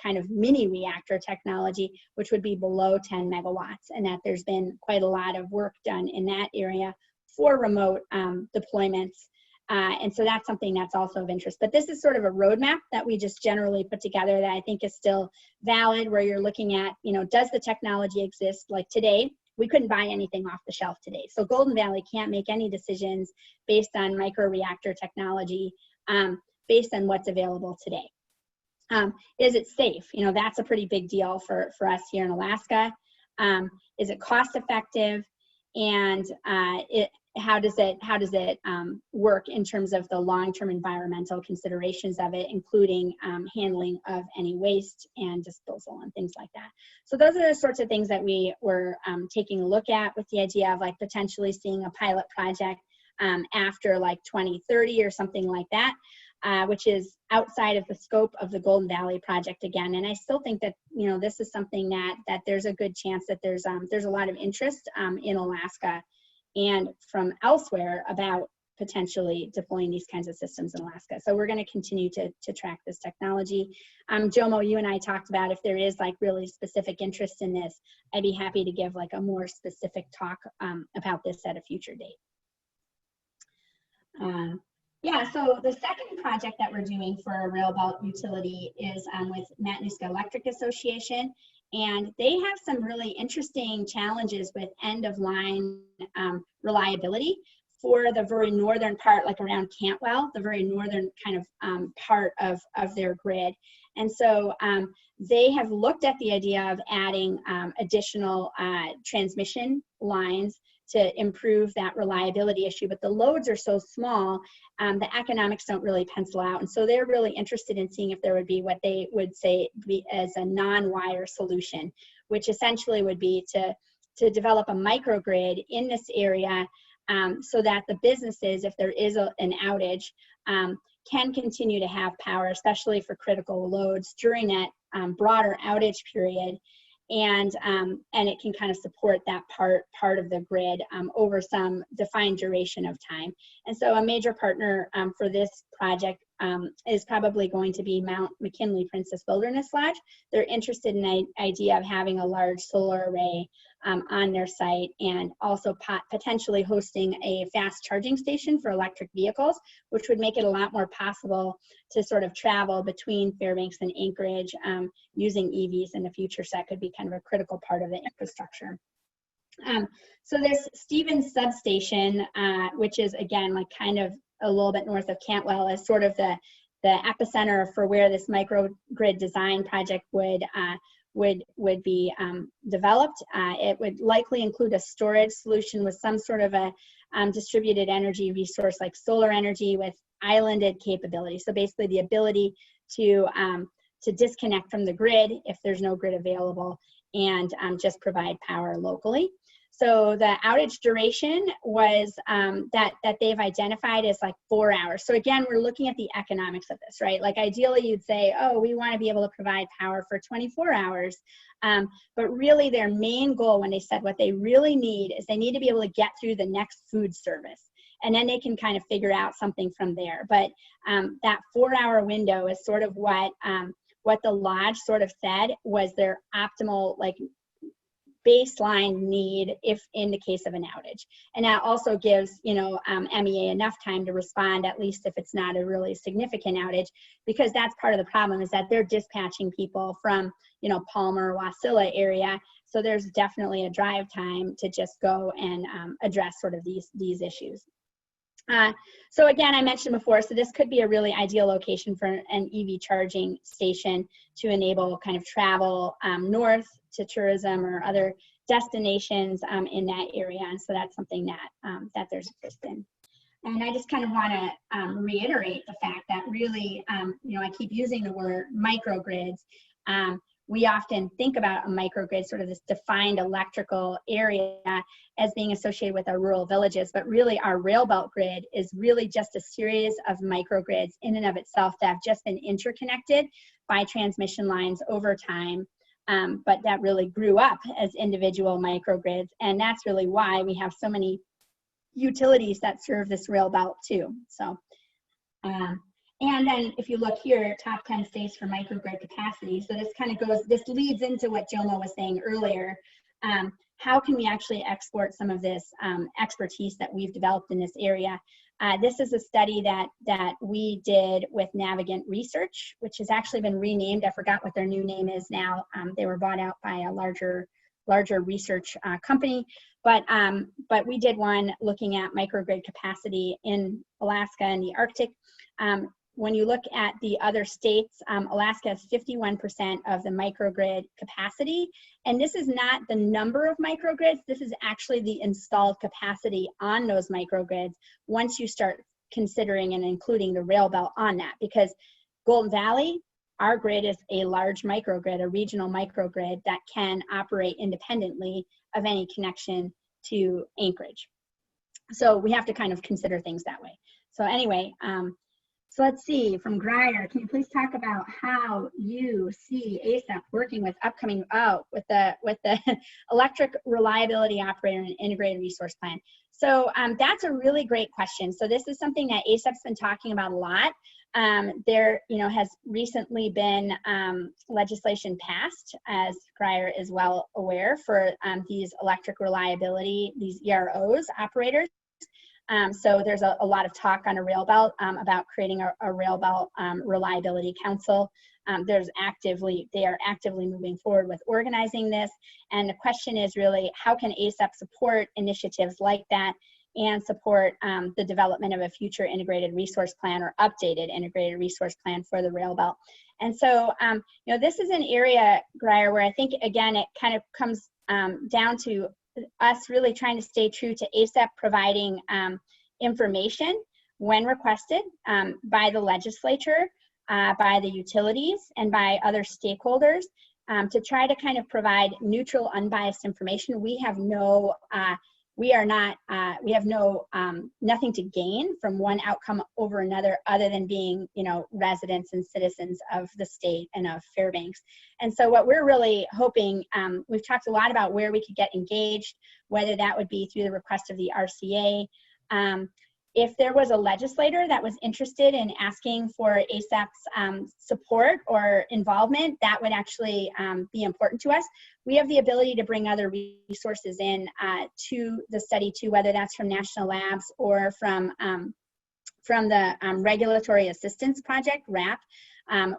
kind of mini reactor technology, which would be below 10 megawatts, and that there's been quite a lot of work done in that area for remote deployments. And so that's something that's also of interest. But this is sort of a roadmap that we just generally put together that I think is still valid, where you're looking at, you know, does the technology exist? Like today, we couldn't buy anything off the shelf today. So Golden Valley can't make any decisions based on microreactor technology based on what's available today. Is it safe? You know, that's a pretty big deal for us here in Alaska. Is it cost effective? And how does it work in terms of the long-term environmental considerations of it, including handling of any waste and disposal and things like that. So those are the sorts of things that we were taking a look at, with the idea of like potentially seeing a pilot project after like 2030 or something like that. Which is outside of the scope of the Golden Valley project again. And I still think that, you know, this is something that there's a good chance that there's a lot of interest in Alaska and from elsewhere about potentially deploying these kinds of systems in Alaska. So we're going to continue to track this technology. Jomo, you and I talked about if there is like really specific interest in this, I'd be happy to give like a more specific talk about this at a future date. Yeah, so the second project that we're doing for a Railbelt utility is with Matanuska Electric Association, and they have some really interesting challenges with end-of-line reliability for the very northern part, like around Cantwell, the very northern kind of part of their grid. And so they have looked at the idea of adding additional transmission lines to improve that reliability issue, but the loads are so small, the economics don't really pencil out. And so they're really interested in seeing if there would be what they would say be as a non-wire solution, which essentially would be to develop a microgrid in this area so that the businesses, if there is an outage, can continue to have power, especially for critical loads during that broader outage period. And it can kind of support that part of the grid over some defined duration of time. And so a major partner for this project is probably going to be Mount McKinley Princess Wilderness Lodge. They're interested in the idea of having a large solar array on their site, and also potentially hosting a fast charging station for electric vehicles, which would make it a lot more possible to sort of travel between Fairbanks and Anchorage using EVs in the future. So that could be kind of a critical part of the infrastructure. So this Stevens substation, which is again like kind of a little bit north of Cantwell, is sort of the epicenter for where this microgrid design project would be developed. It would likely include a storage solution with some sort of a distributed energy resource like solar energy with islanded capability. So basically the ability to disconnect from the grid if there's no grid available, and just provide power locally. So the outage duration was that they've identified as like 4 hours. So again, we're looking at the economics of this, right? Like ideally you'd say, oh, we want to be able to provide power for 24 hours. But really their main goal when they said what they really need is they need to be able to get through the next food service. And then they can kind of figure out something from there. But that 4-hour window is sort of what the lodge sort of said was their optimal like baseline need if in the case of an outage. And that also gives, you know, MEA enough time to respond, at least if it's not a really significant outage, because that's part of the problem is that they're dispatching people from, you know, Palmer, Wasilla area. So there's definitely a drive time to just go and address sort of these issues. So again, I mentioned before, so this could be a really ideal location for an EV charging station to enable kind of travel north to tourism or other destinations in that area. And so that's something that, that there's interest in. And I just kind of want to reiterate the fact that really, you know, I keep using the word microgrids. We often think about a microgrid, sort of this defined electrical area, as being associated with our rural villages, but really our Railbelt grid is really just a series of microgrids in and of itself that have just been interconnected by transmission lines over time, but that really grew up as individual microgrids, and that's really why we have so many utilities that serve this Railbelt too. So. And then if you look here, top 10 states for microgrid capacity. So this kind of goes, this leads into what Jomo was saying earlier. How can we actually export some of this expertise that we've developed in this area? This is a study that we did with Navigant Research, which has actually been renamed. I forgot what their new name is now. They were bought out by a larger research company. But we did one looking at microgrid capacity in Alaska and the Arctic. When you look at the other states, Alaska has 51% of the microgrid capacity. And this is not the number of microgrids, this is actually the installed capacity on those microgrids once you start considering and including the Railbelt on that. Because Golden Valley, our grid is a large microgrid, a regional microgrid that can operate independently of any connection to Anchorage. So we have to kind of consider things that way. So anyway, so let's see, from Greyer, can you please talk about how you see ACEP working with upcoming, with the electric reliability operator and integrated resource plan? So that's a really great question. So this is something that ACEP's been talking about a lot. There, you know, has recently been legislation passed, as Greyer is well aware, for these electric reliability, these EROs operators. So there's a lot of talk on a Railbelt about creating a Railbelt Reliability Council. They are actively moving forward with organizing this. And the question is really, how can ACEP support initiatives like that and support the development of a future integrated resource plan or updated integrated resource plan for the Railbelt? And so, you know, this is an area, Greyer, where I think, again, it kind of comes down to us really trying to stay true to ACEP providing information when requested by the legislature, by the utilities, and by other stakeholders to try to kind of provide neutral, unbiased information. We have nothing to gain from one outcome over another other than being, you know, residents and citizens of the state and of Fairbanks. And so what we're really hoping, we've talked a lot about where we could get engaged, whether that would be through the request of the RCA. if there was a legislator that was interested in asking for ACEP's support or involvement, that would actually be important to us. We have the ability to bring other resources in to the study too, whether that's from national labs or from the Regulatory Assistance Project, RAP,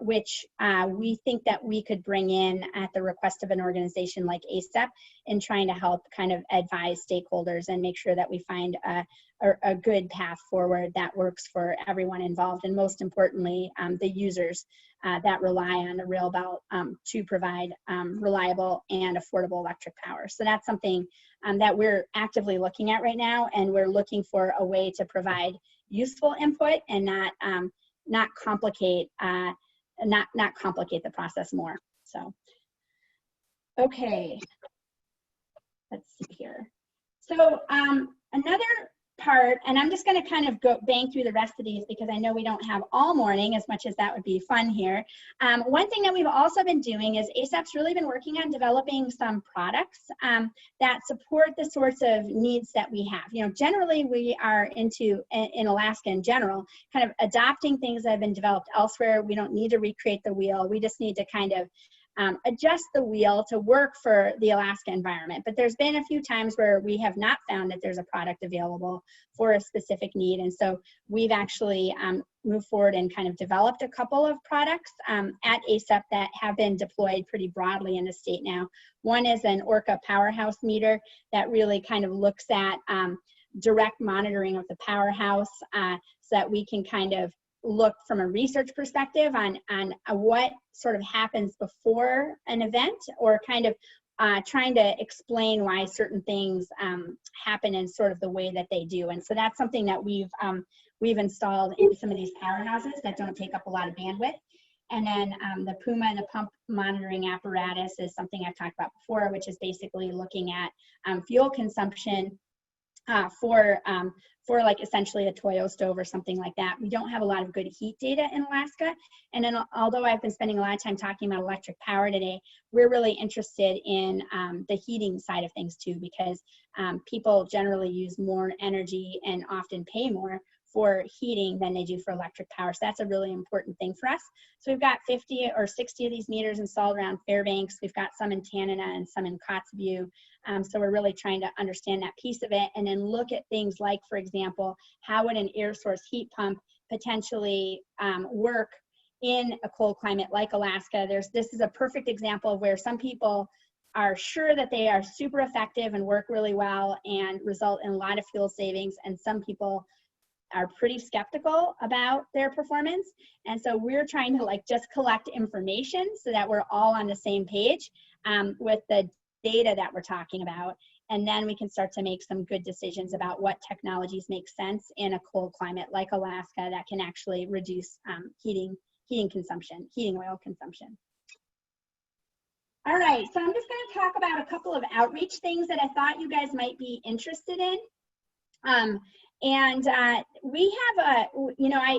which we think that we could bring in at the request of an organization like ACEP in trying to help kind of advise stakeholders and make sure that we find a good path forward that works for everyone involved, and most importantly, the users that rely on the Railbelt to provide reliable and affordable electric power. So that's something that we're actively looking at right now, and we're looking for a way to provide useful input and not complicate the process more. So, okay, let's see here. So another part, and I'm just going to kind of bang through the rest of these because I know we don't have all morning, as much as that would be fun here. One thing that we've also been doing is ACEP's really been working on developing some products that support the sorts of needs that we have. You know, generally we are into, in Alaska in general, kind of adopting things that have been developed elsewhere. We don't need to recreate the wheel. We just need to kind of adjust the wheel to work for the Alaska environment. But there's been a few times where we have not found that there's a product available for a specific need. And so we've actually moved forward and kind of developed a couple of products at ACEP that have been deployed pretty broadly in the state now. One is an ORCA powerhouse meter that really kind of looks at direct monitoring of the powerhouse so that we can kind of look from a research perspective on what sort of happens before an event, or kind of trying to explain why certain things happen in sort of the way that they do. And so that's something that we've installed in some of these powerhouses that don't take up a lot of bandwidth. And then the PUMA and the pump monitoring apparatus is something I've talked about before, which is basically looking at fuel consumption for like essentially a Toyo stove or something like that. We don't have a lot of good heat data in Alaska. And then although I've been spending a lot of time talking about electric power today, we're really interested in the heating side of things too, because people generally use more energy and often pay more for heating than they do for electric power. So that's a really important thing for us. So we've got 50 or 60 of these meters installed around Fairbanks. We've got some in Tanana and some in Kotzebue. So we're really trying to understand that piece of it, and then look at things like, for example, how would an air source heat pump potentially work in a cold climate like Alaska. This is a perfect example of where some people are sure that they are super effective and work really well and result in a lot of fuel savings, and some people are pretty skeptical about their performance. And so we're trying to like just collect information so that we're all on the same page with the data that we're talking about. And then we can start to make some good decisions about what technologies make sense in a cold climate like Alaska that can actually reduce heating consumption, heating oil consumption. All right, so I'm just going to talk about a couple of outreach things that I thought you guys might be interested in. We have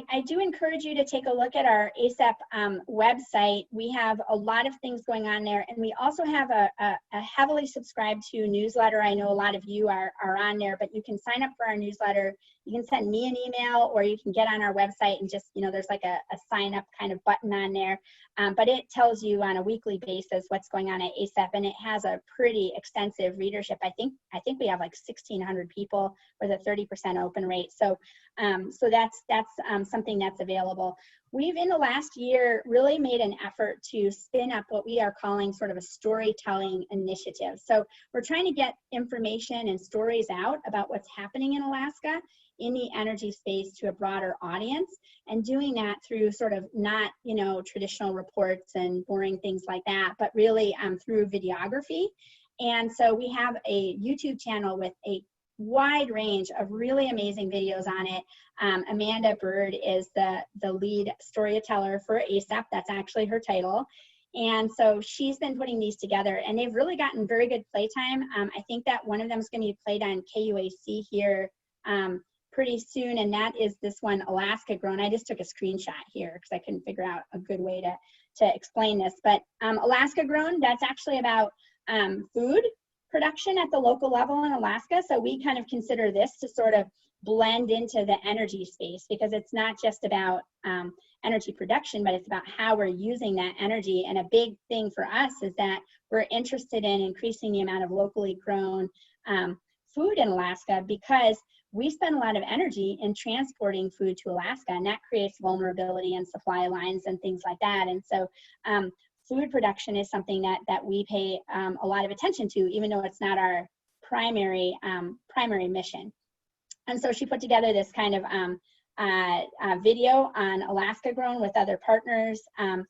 I do encourage you to take a look at our ACEP website. We have a lot of things going on there, and we also have a heavily subscribed to newsletter. I know a lot of you are on there, but you can sign up for our newsletter. You can send me an email, or you can get on our website and just, there's like a sign up kind of button on there. But it tells you on a weekly basis what's going on at ACEP, and it has a pretty extensive readership. I think we have like 1,600 people with a 30% open rate. So that's something that's available. We've in the last year really made an effort to spin up what we are calling sort of a storytelling initiative. So we're trying to get information and stories out about what's happening in Alaska in the energy space to a broader audience, and doing that through sort of not, traditional reports and boring things like that, but really through videography. And so we have a YouTube channel with a wide range of really amazing videos on it. Amanda Bird is the lead storyteller for ACEP. That's actually her title. And so she's been putting these together, and they've really gotten very good playtime. I think that one of them is going to be played on KUAC here pretty soon, and that is this one, Alaska Grown. I just took a screenshot here because I couldn't figure out a good way to explain this. But Alaska Grown, that's actually about food production at the local level in Alaska. So we kind of consider this to sort of blend into the energy space, because it's not just about energy production, but it's about how we're using that energy. And a big thing for us is that we're interested in increasing the amount of locally grown food in Alaska, because we spend a lot of energy in transporting food to Alaska, and that creates vulnerability in supply lines and things like that. And so food production is something that we pay a lot of attention to, even though it's not our primary mission. And so she put together this kind of video on Alaska grown with other partners. And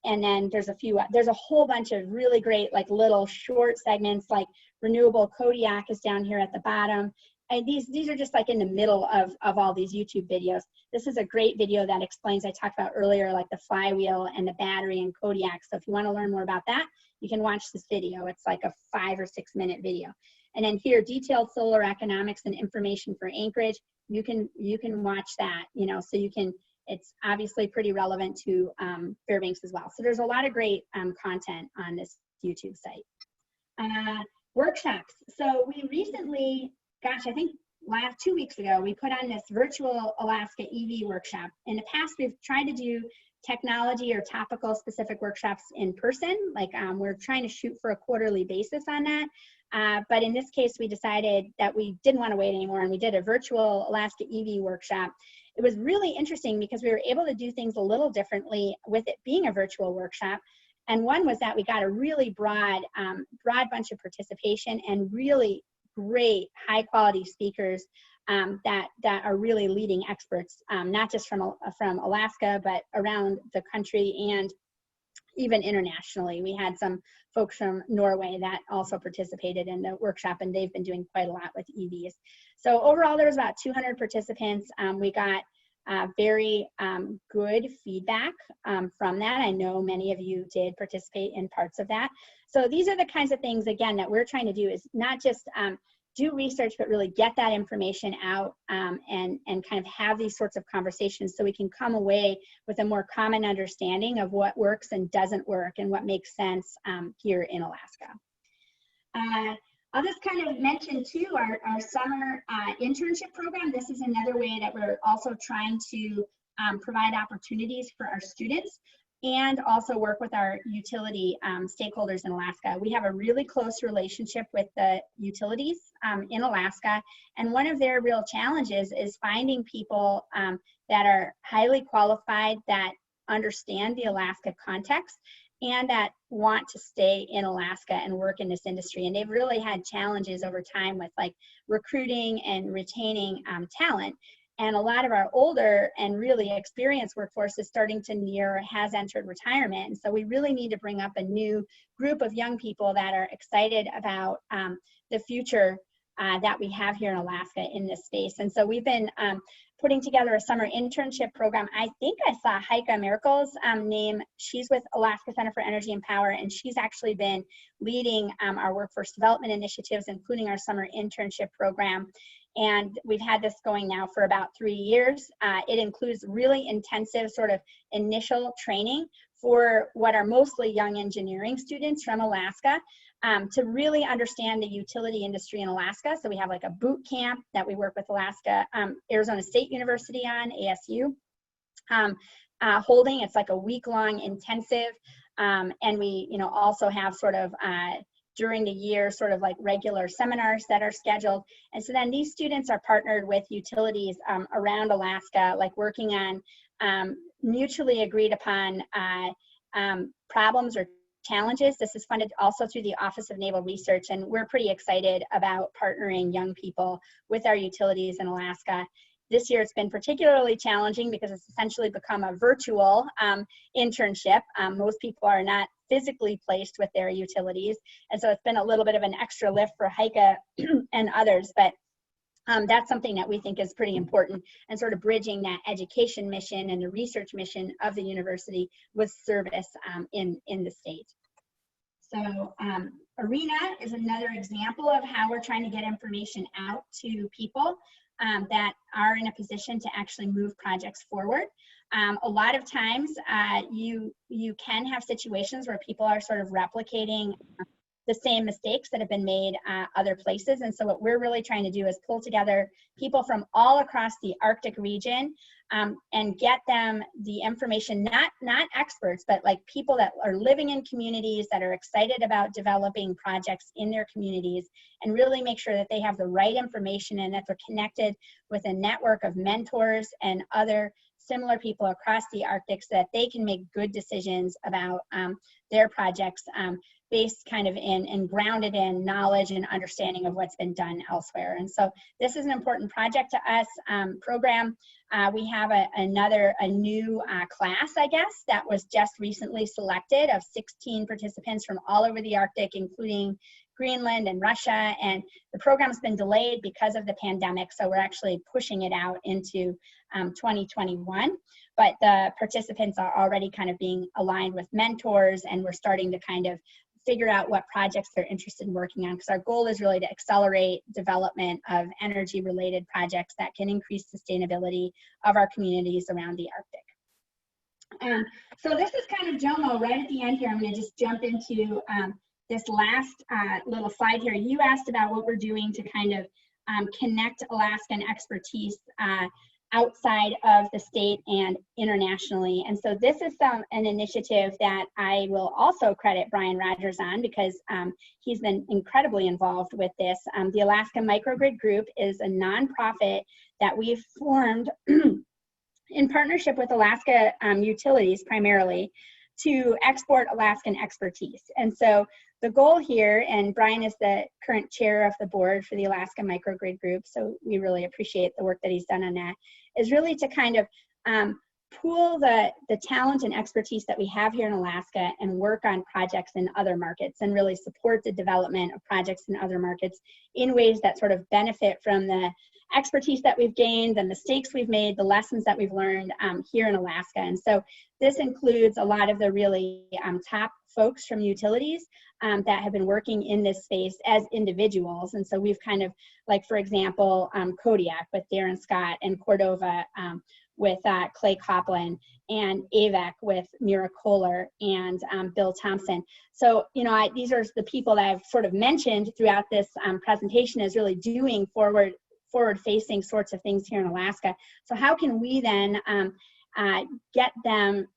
then there's a whole bunch of really great, like, little short segments, like renewable Kodiak is down here at the bottom. And these are just like in the middle of all these YouTube videos. This is a great video that explains, I talked about earlier, like the flywheel and the battery and Kodiak. So if you want to learn more about that, you can watch this video. It's like a 5 or 6 minute video. And then here, detailed solar economics and information for Anchorage. You can watch that, you know, so you can, it's obviously pretty relevant to Fairbanks as well. So there's a lot of great content on this YouTube site. Workshops. So we recently, gosh, I think 2 weeks ago, we put on this virtual Alaska EV workshop. In the past, we've tried to do technology or topical specific workshops in person. Like we're trying to shoot for a quarterly basis on that. But in this case, we decided that we didn't want to wait anymore, and we did a virtual Alaska EV workshop. It was really interesting because we were able to do things a little differently with it being a virtual workshop. And one was that we got a really broad bunch of participation and really great high quality speakers that are really leading experts, not just from Alaska, but around the country and even internationally. We had some folks from Norway that also participated in the workshop, and they've been doing quite a lot with EVs. So overall, there was about 200 participants. We got very good feedback from that. I know many of you did participate in parts of that. So these are the kinds of things, again, that we're trying to do, is not just do research, but really get that information out and kind of have these sorts of conversations so we can come away with a more common understanding of what works and doesn't work and what makes sense here in Alaska. I'll just kind of mention too our summer internship program. This is another way that we're also trying to provide opportunities for our students and also work with our utility stakeholders in Alaska. We have a really close relationship with the utilities in Alaska, and one of their real challenges is finding people that are highly qualified, that understand the Alaska context, and that want to stay in Alaska and work in this industry. And they've really had challenges over time with like recruiting and retaining talent. And a lot of our older and really experienced workforce is starting to near or has entered retirement. And so we really need to bring up a new group of young people that are excited about the future that we have here in Alaska in this space. And so we've been putting together a summer internship program. I think I saw Heike Merkel's name. She's with Alaska Center for Energy and Power, and she's actually been leading our workforce development initiatives, including our summer internship program. And we've had this going now for about 3 years. It includes really intensive sort of initial training for what are mostly young engineering students from Alaska to really understand the utility industry in Alaska. So we have like a boot camp that we work with Arizona State University on, ASU, holding. It's like a week-long intensive. And we also have sort of during the year, sort of like regular seminars that are scheduled. And so then these students are partnered with utilities around Alaska, like working on mutually agreed upon problems or challenges. This is funded also through the Office of Naval Research, and we're pretty excited about partnering young people with our utilities in Alaska. This year it's been particularly challenging because it's essentially become a virtual internship. Most people are not physically placed with their utilities, and so it's been a little bit of an extra lift for Heike and others, but that's something that we think is pretty important, and sort of bridging that education mission and the research mission of the university with service in the state. So ARENA is another example of how we're trying to get information out to people that are in a position to actually move projects forward. A lot of times you can have situations where people are sort of replicating the same mistakes that have been made other places. And so what we're really trying to do is pull together people from all across the Arctic region and get them the information, not experts, but like people that are living in communities that are excited about developing projects in their communities, and really make sure that they have the right information and that they're connected with a network of mentors and other similar people across the Arctic so that they can make good decisions about their projects based kind of in and grounded in knowledge and understanding of what's been done elsewhere. And so this is an important project to us, program. We have a new class, I guess, that was just recently selected of 16 participants from all over the Arctic, including Greenland and Russia, and the program's been delayed because of the pandemic, so we're actually pushing it out into 2021. But the participants are already kind of being aligned with mentors, and we're starting to kind of figure out what projects they're interested in working on, because our goal is really to accelerate development of energy-related projects that can increase sustainability of our communities around the Arctic. So this is kind of JOMO right at the end here. I'm going to just jump into this last little slide here. You asked about what we're doing to kind of connect Alaskan expertise outside of the state and internationally. And so this is an initiative that I will also credit Brian Rogers on, because he's been incredibly involved with this. The Alaska Microgrid Group is a nonprofit that we've formed in partnership with Alaska utilities primarily to export Alaskan expertise. And so the goal here, and Brian is the current chair of the board for the Alaska Microgrid Group, so we really appreciate the work that he's done on that, is really to kind of pool the talent and expertise that we have here in Alaska and work on projects in other markets, and really support the development of projects in other markets in ways that sort of benefit from the expertise that we've gained, the mistakes we've made, the lessons that we've learned here in Alaska. And so this includes a lot of the really top folks from utilities that have been working in this space as individuals. And so we've kind of, like, for example, Kodiak with Darren Scott, and Cordova with Clay Copeland, and AVEC with Mira Kohler, and Bill Thompson. So, you know, these are the people that I've sort of mentioned throughout this presentation as really doing forward-facing sorts of things here in Alaska. So how can we then get them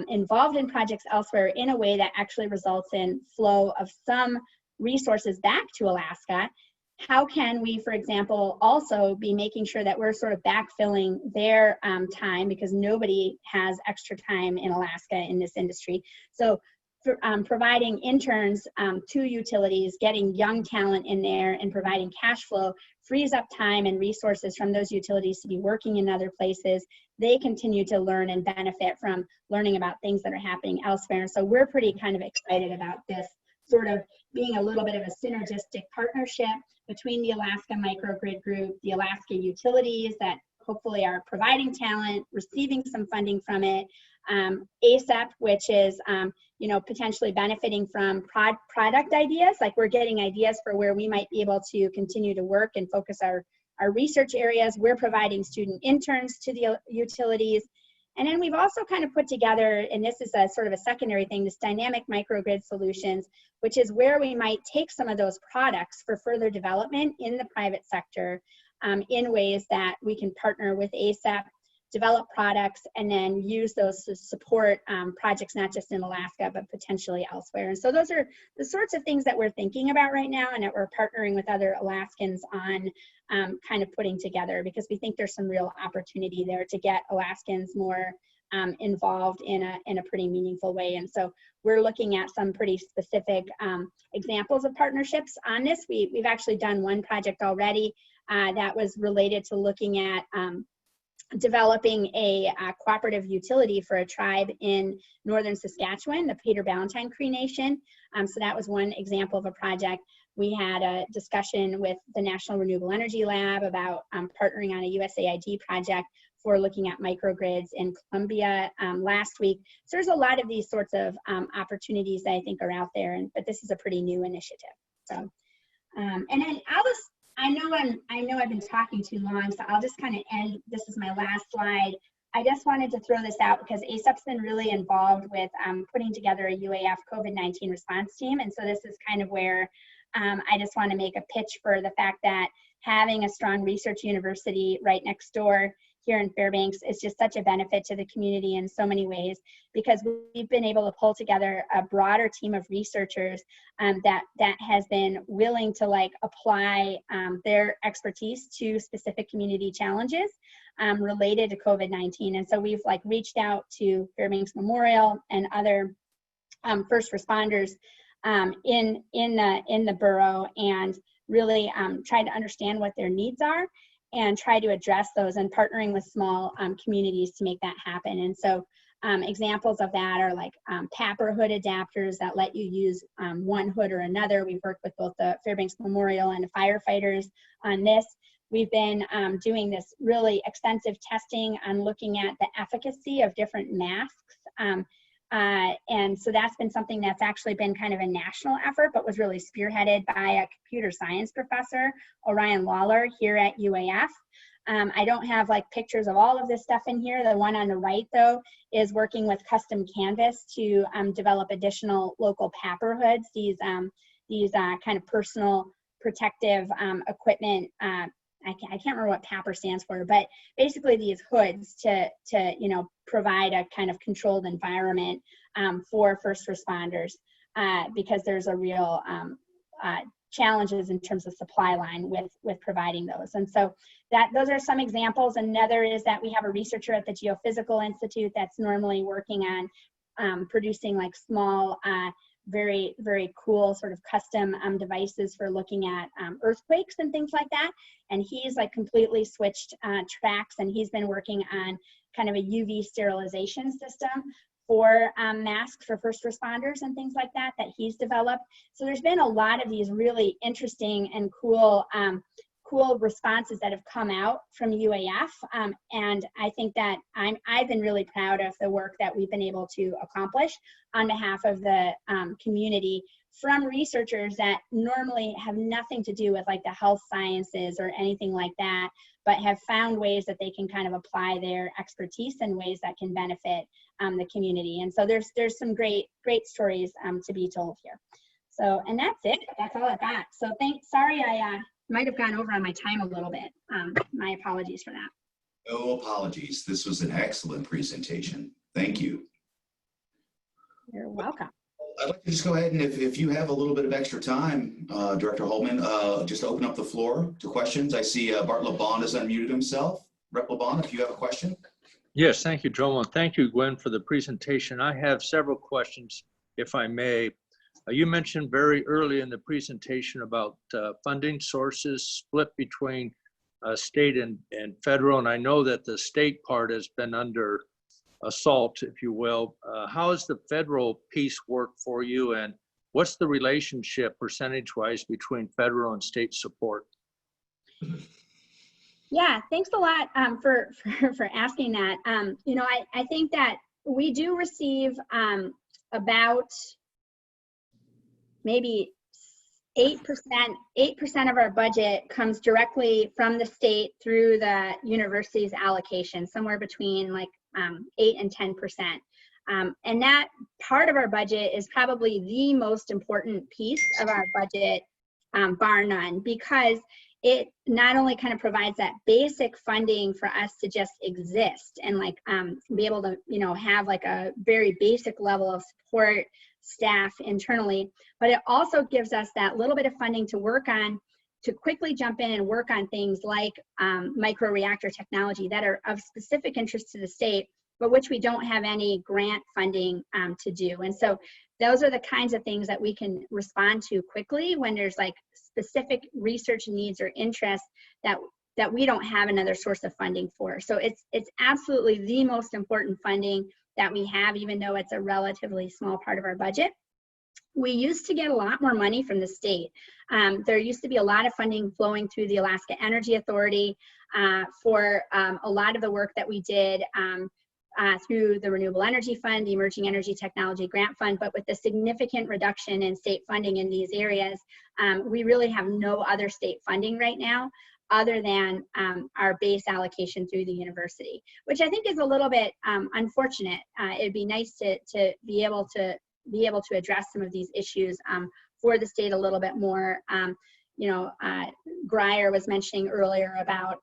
involved in projects elsewhere in a way that actually results in flow of some resources back to Alaska? How can we, for example, also be making sure that we're sort of backfilling their time, because nobody has extra time in Alaska in this industry. So providing interns to utilities, getting young talent in there, and providing cash flow frees up time and resources from those utilities to be working in other places. They continue to learn and benefit from learning about things that are happening elsewhere. So we're pretty kind of excited about this sort of being a little bit of a synergistic partnership between the Alaska Microgrid Group, the Alaska utilities that hopefully are providing talent, receiving some funding from it, ACEP, which is you know, potentially benefiting from product ideas, like we're getting ideas for where we might be able to continue to work and focus our research areas. We're providing student interns to the utilities. And then we've also kind of put together, and this is a sort of a secondary thing, this dynamic microgrid solutions, which is where we might take some of those products for further development in the private sector in ways that we can partner with ACEP, develop products, and then use those to support projects not just in Alaska, but potentially elsewhere. And so those are the sorts of things that we're thinking about right now, and that we're partnering with other Alaskans on kind of putting together, because we think there's some real opportunity there to get Alaskans more involved in a pretty meaningful way. And so we're looking at some pretty specific examples of partnerships on this. We've actually done one project already that was related to looking at developing a cooperative utility for a tribe in northern Saskatchewan, the Peter Ballantine Cree Nation. So that was one example of a project. We had a discussion with the National Renewable Energy Lab about partnering on a USAID project for looking at microgrids in Colombia last week. So there's a lot of these sorts of opportunities that I think are out there, but this is a pretty new initiative. So, and then I know I've been talking too long, so I'll just kind of end. This is my last slide. I just wanted to throw this out because ACEP's been really involved with putting together a UAF COVID-19 response team. And so this is kind of where I just want to make a pitch for the fact that having a strong research university right next door here in Fairbanks is just such a benefit to the community in so many ways, because we've been able to pull together a broader team of researchers that has been willing to like apply their expertise to specific community challenges related to COVID-19. And so we've like reached out to Fairbanks Memorial and other first responders in the borough and really try to understand what their needs are and try to address those, and partnering with small communities to make that happen. And so examples of that are like PAPR hood adapters that let you use one hood or another. We've worked with both the Fairbanks Memorial and the firefighters on this. We've been doing this really extensive testing on looking at the efficacy of different masks. And so that's been something that's actually been kind of a national effort, but was really spearheaded by a computer science professor, Orion Lawler, here at UAF. I don't have like pictures of all of this stuff in here. The one on the right, though, is working with Custom Canvas to develop additional local PAPR hoods, these kind of personal protective equipment. I can't remember what PAPR stands for, but basically these hoods to you know, provide a kind of controlled environment for first responders because there's a real challenges in terms of supply line with providing those. And so those are some examples. Another is that we have a researcher at the Geophysical Institute that's normally working on producing like small, very, very cool sort of custom devices for looking at earthquakes and things like that. And he's like completely switched tracks, and he's been working on kind of a UV sterilization system for masks for first responders and things like that he's developed. So there's been a lot of these really interesting and cool cool responses that have come out from UAF. And I think that I've been really proud of the work that we've been able to accomplish on behalf of the community from researchers that normally have nothing to do with like the health sciences or anything like that, but have found ways that they can kind of apply their expertise in ways that can benefit the community. And so there's some great stories to be told here. So, and that's it. That's all I've got. So sorry I might have gone over on my time a little bit. My apologies for that. No apologies. This was an excellent presentation. Thank you. You're welcome. I'd like to just go ahead and if you have a little bit of extra time, Director Holdmann, just open up the floor to questions. I see Bart LeBon has unmuted himself. Rep. LeBon, if you have a question. Yes, thank you, Joel. And thank you, Gwen, for the presentation. I have several questions, if I may. You mentioned very early in the presentation about funding sources split between state and federal, and I know that the state part has been under assault, if you will. How does the federal piece work for you, and what's the relationship percentage-wise between federal and state support? Yeah, thanks a lot for asking that. You know, I think that we do receive about maybe 8% of our budget comes directly from the state through the university's allocation, somewhere between like 8 and 10%. And that part of our budget is probably the most important piece of our budget, bar none, because it not only kind of provides that basic funding for us to just exist and like be able to, you know, have like a very basic level of support staff internally, but it also gives us that little bit of funding to work on, to quickly jump in and work on things like microreactor technology that are of specific interest to the state, but which we don't have any grant funding to do. And so those are the kinds of things that we can respond to quickly when there's like specific research needs or interests that we don't have another source of funding for. So it's absolutely the most important funding that we have, even though it's a relatively small part of our budget. We used to get a lot more money from the state. There used to be a lot of funding flowing through the Alaska Energy Authority for a lot of the work that we did through the Renewable Energy Fund, the Emerging Energy Technology Grant Fund, but with the significant reduction in state funding in these areas, we really have no other state funding right now. other than our base allocation through the university, which I think is a little bit unfortunate. It'd be nice to be able to address some of these issues for the state a little bit more. You know, Greyer was mentioning earlier about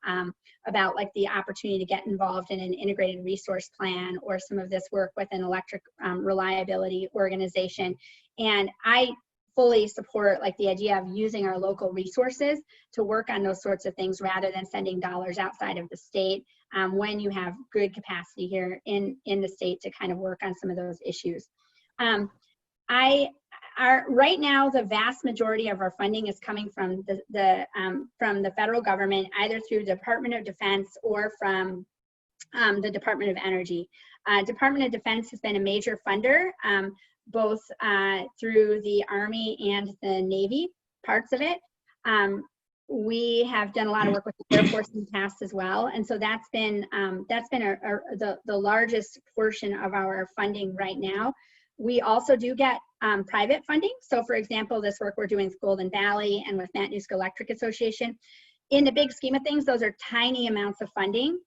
like the opportunity to get involved in an integrated resource plan or some of this work with an electric reliability organization. And I fully support like the idea of using our local resources to work on those sorts of things rather than sending dollars outside of the state when you have good capacity here in the state to kind of work on some of those issues. Right now, the vast majority of our funding is coming from the federal government, either through the Department of Defense or from the Department of Energy. Department of Defense has been a major funder, both through the Army and the Navy parts of it. We have done a lot of work with the Air Force in the past as well, and so that's been the largest portion of our funding right now. We also do get private funding. So for example, this work we're doing with Golden Valley and with Matanuska Electric Association, in the big scheme of things, those are tiny amounts of funding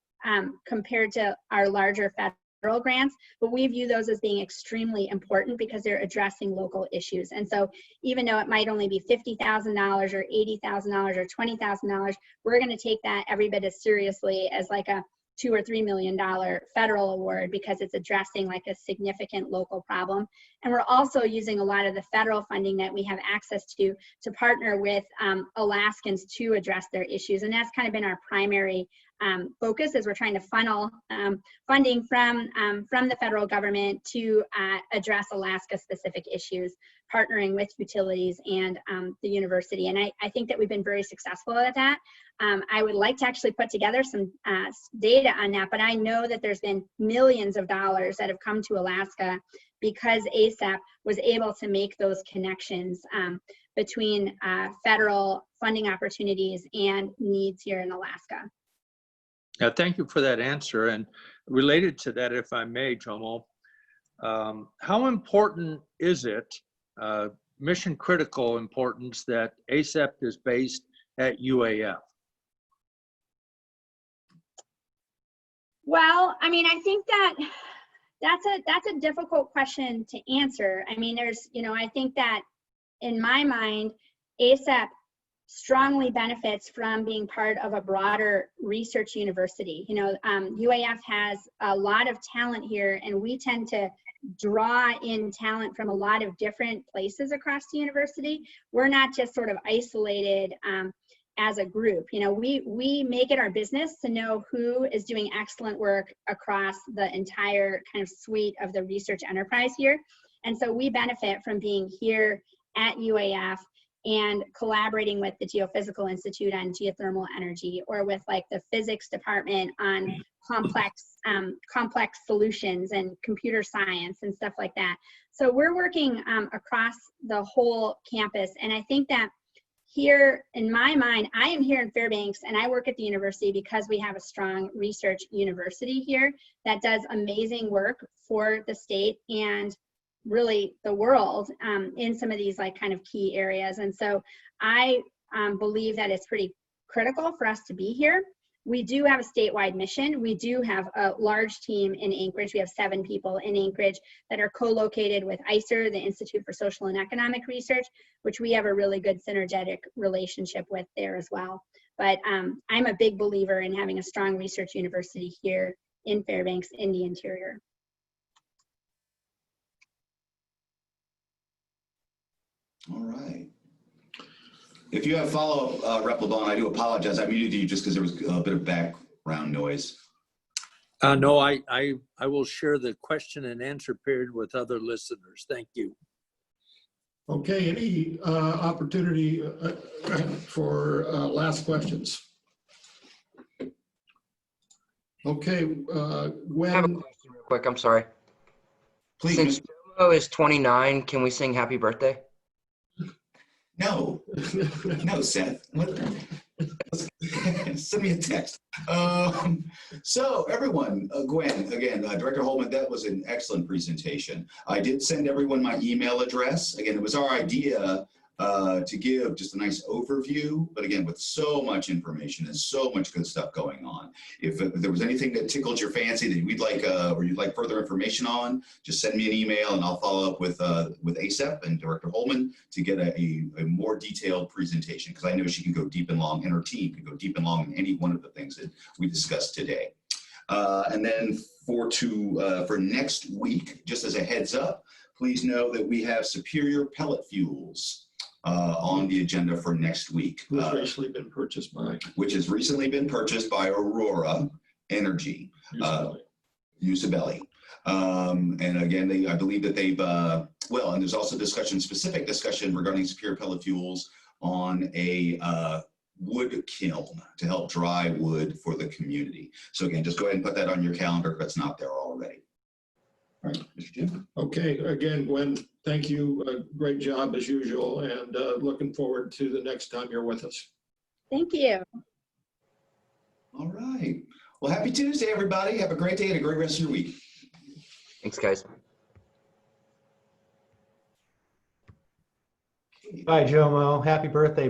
compared to our larger federal grants, but we view those as being extremely important because they're addressing local issues. And so even though it might only be $50,000 or $80,000 or $20,000, we're going to take that every bit as seriously as like a $2 or $3 million federal award because it's addressing like a significant local problem. And we're also using a lot of the federal funding that we have access to partner with Alaskans to address their issues. And that's kind of been our primary focus, is we're trying to funnel funding from the federal government to address Alaska specific issues, partnering with utilities and the university. And I think that we've been very successful at that. I would like to actually put together some data on that, but I know that there's been millions of dollars that have come to Alaska because ACEP was able to make those connections between federal funding opportunities and needs here in Alaska. Thank you for that answer. And related to that, if I may, Jomo, how important is it, mission critical importance, that ACEP is based at UAF? Well, I mean, I think that's a difficult question to answer. I mean, there's, you know, I think that in my mind, ACEP strongly benefits from being part of a broader research university. You know, UAF has a lot of talent here, and we tend to draw in talent from a lot of different places across the university. We're not just sort of isolated as a group. You know, we make it our business to know who is doing excellent work across the entire kind of suite of the research enterprise here. And so we benefit from being here at UAF and collaborating with the Geophysical Institute on geothermal energy, or with like the physics department on complex solutions and computer science and stuff like that. So we're working across the whole campus. And I think that here, in my mind, I am here in Fairbanks and I work at the university because we have a strong research university here that does amazing work for the state and really the world in some of these like kind of key areas. And so I believe that it's pretty critical for us to be here. We do have a statewide mission. We do have a large team in Anchorage. We have 7 people in Anchorage that are co-located with ICER, the Institute for Social and Economic Research, which we have a really good synergetic relationship with there as well. But I'm a big believer in having a strong research university here in Fairbanks in the interior. All right. If you have follow-up, Rep. LeBon, I do apologize. I muted you just because there was a bit of background noise. No, I will share the question and answer period with other listeners. Thank you. Okay, any opportunity for last questions? Okay, I have a Gwen. question real quick. I'm sorry. Please. Since Jomo is 29, can we sing happy birthday? No, no, Seth. Send me a text. So everyone, Gwen, again, Director Holdmann, that was an excellent presentation. I did send everyone my email address. Again, it was our idea to give just a nice overview, but again, with so much information and so much good stuff going on. If there was anything that tickled your fancy that we'd like, or you'd like further information on, just send me an email and I'll follow up with ACEP and Director Holdmann to get a more detailed presentation, because I know she can go deep and long, and her team can go deep and long in any one of the things that we discussed today. And then for next week, just as a heads up, please know that we have Superior Pellet Fuels on the agenda for next week. Which recently been purchased by Which has recently been purchased by Aurora Energy, Usabelli. And again, I believe that they've, well, and there's also specific discussion regarding Superior Pellet Fuels on a wood kiln to help dry wood for the community. So again, just go ahead and put that on your calendar if it's not there already. All right, Mr. Jim. Okay, again, Gwen, thank you. Great job as usual, and looking forward to the next time you're with us. Thank you. All right. Well, happy Tuesday, everybody. Have a great day and a great rest of your week. Thanks, guys. Bye, Jomo. Happy birthday.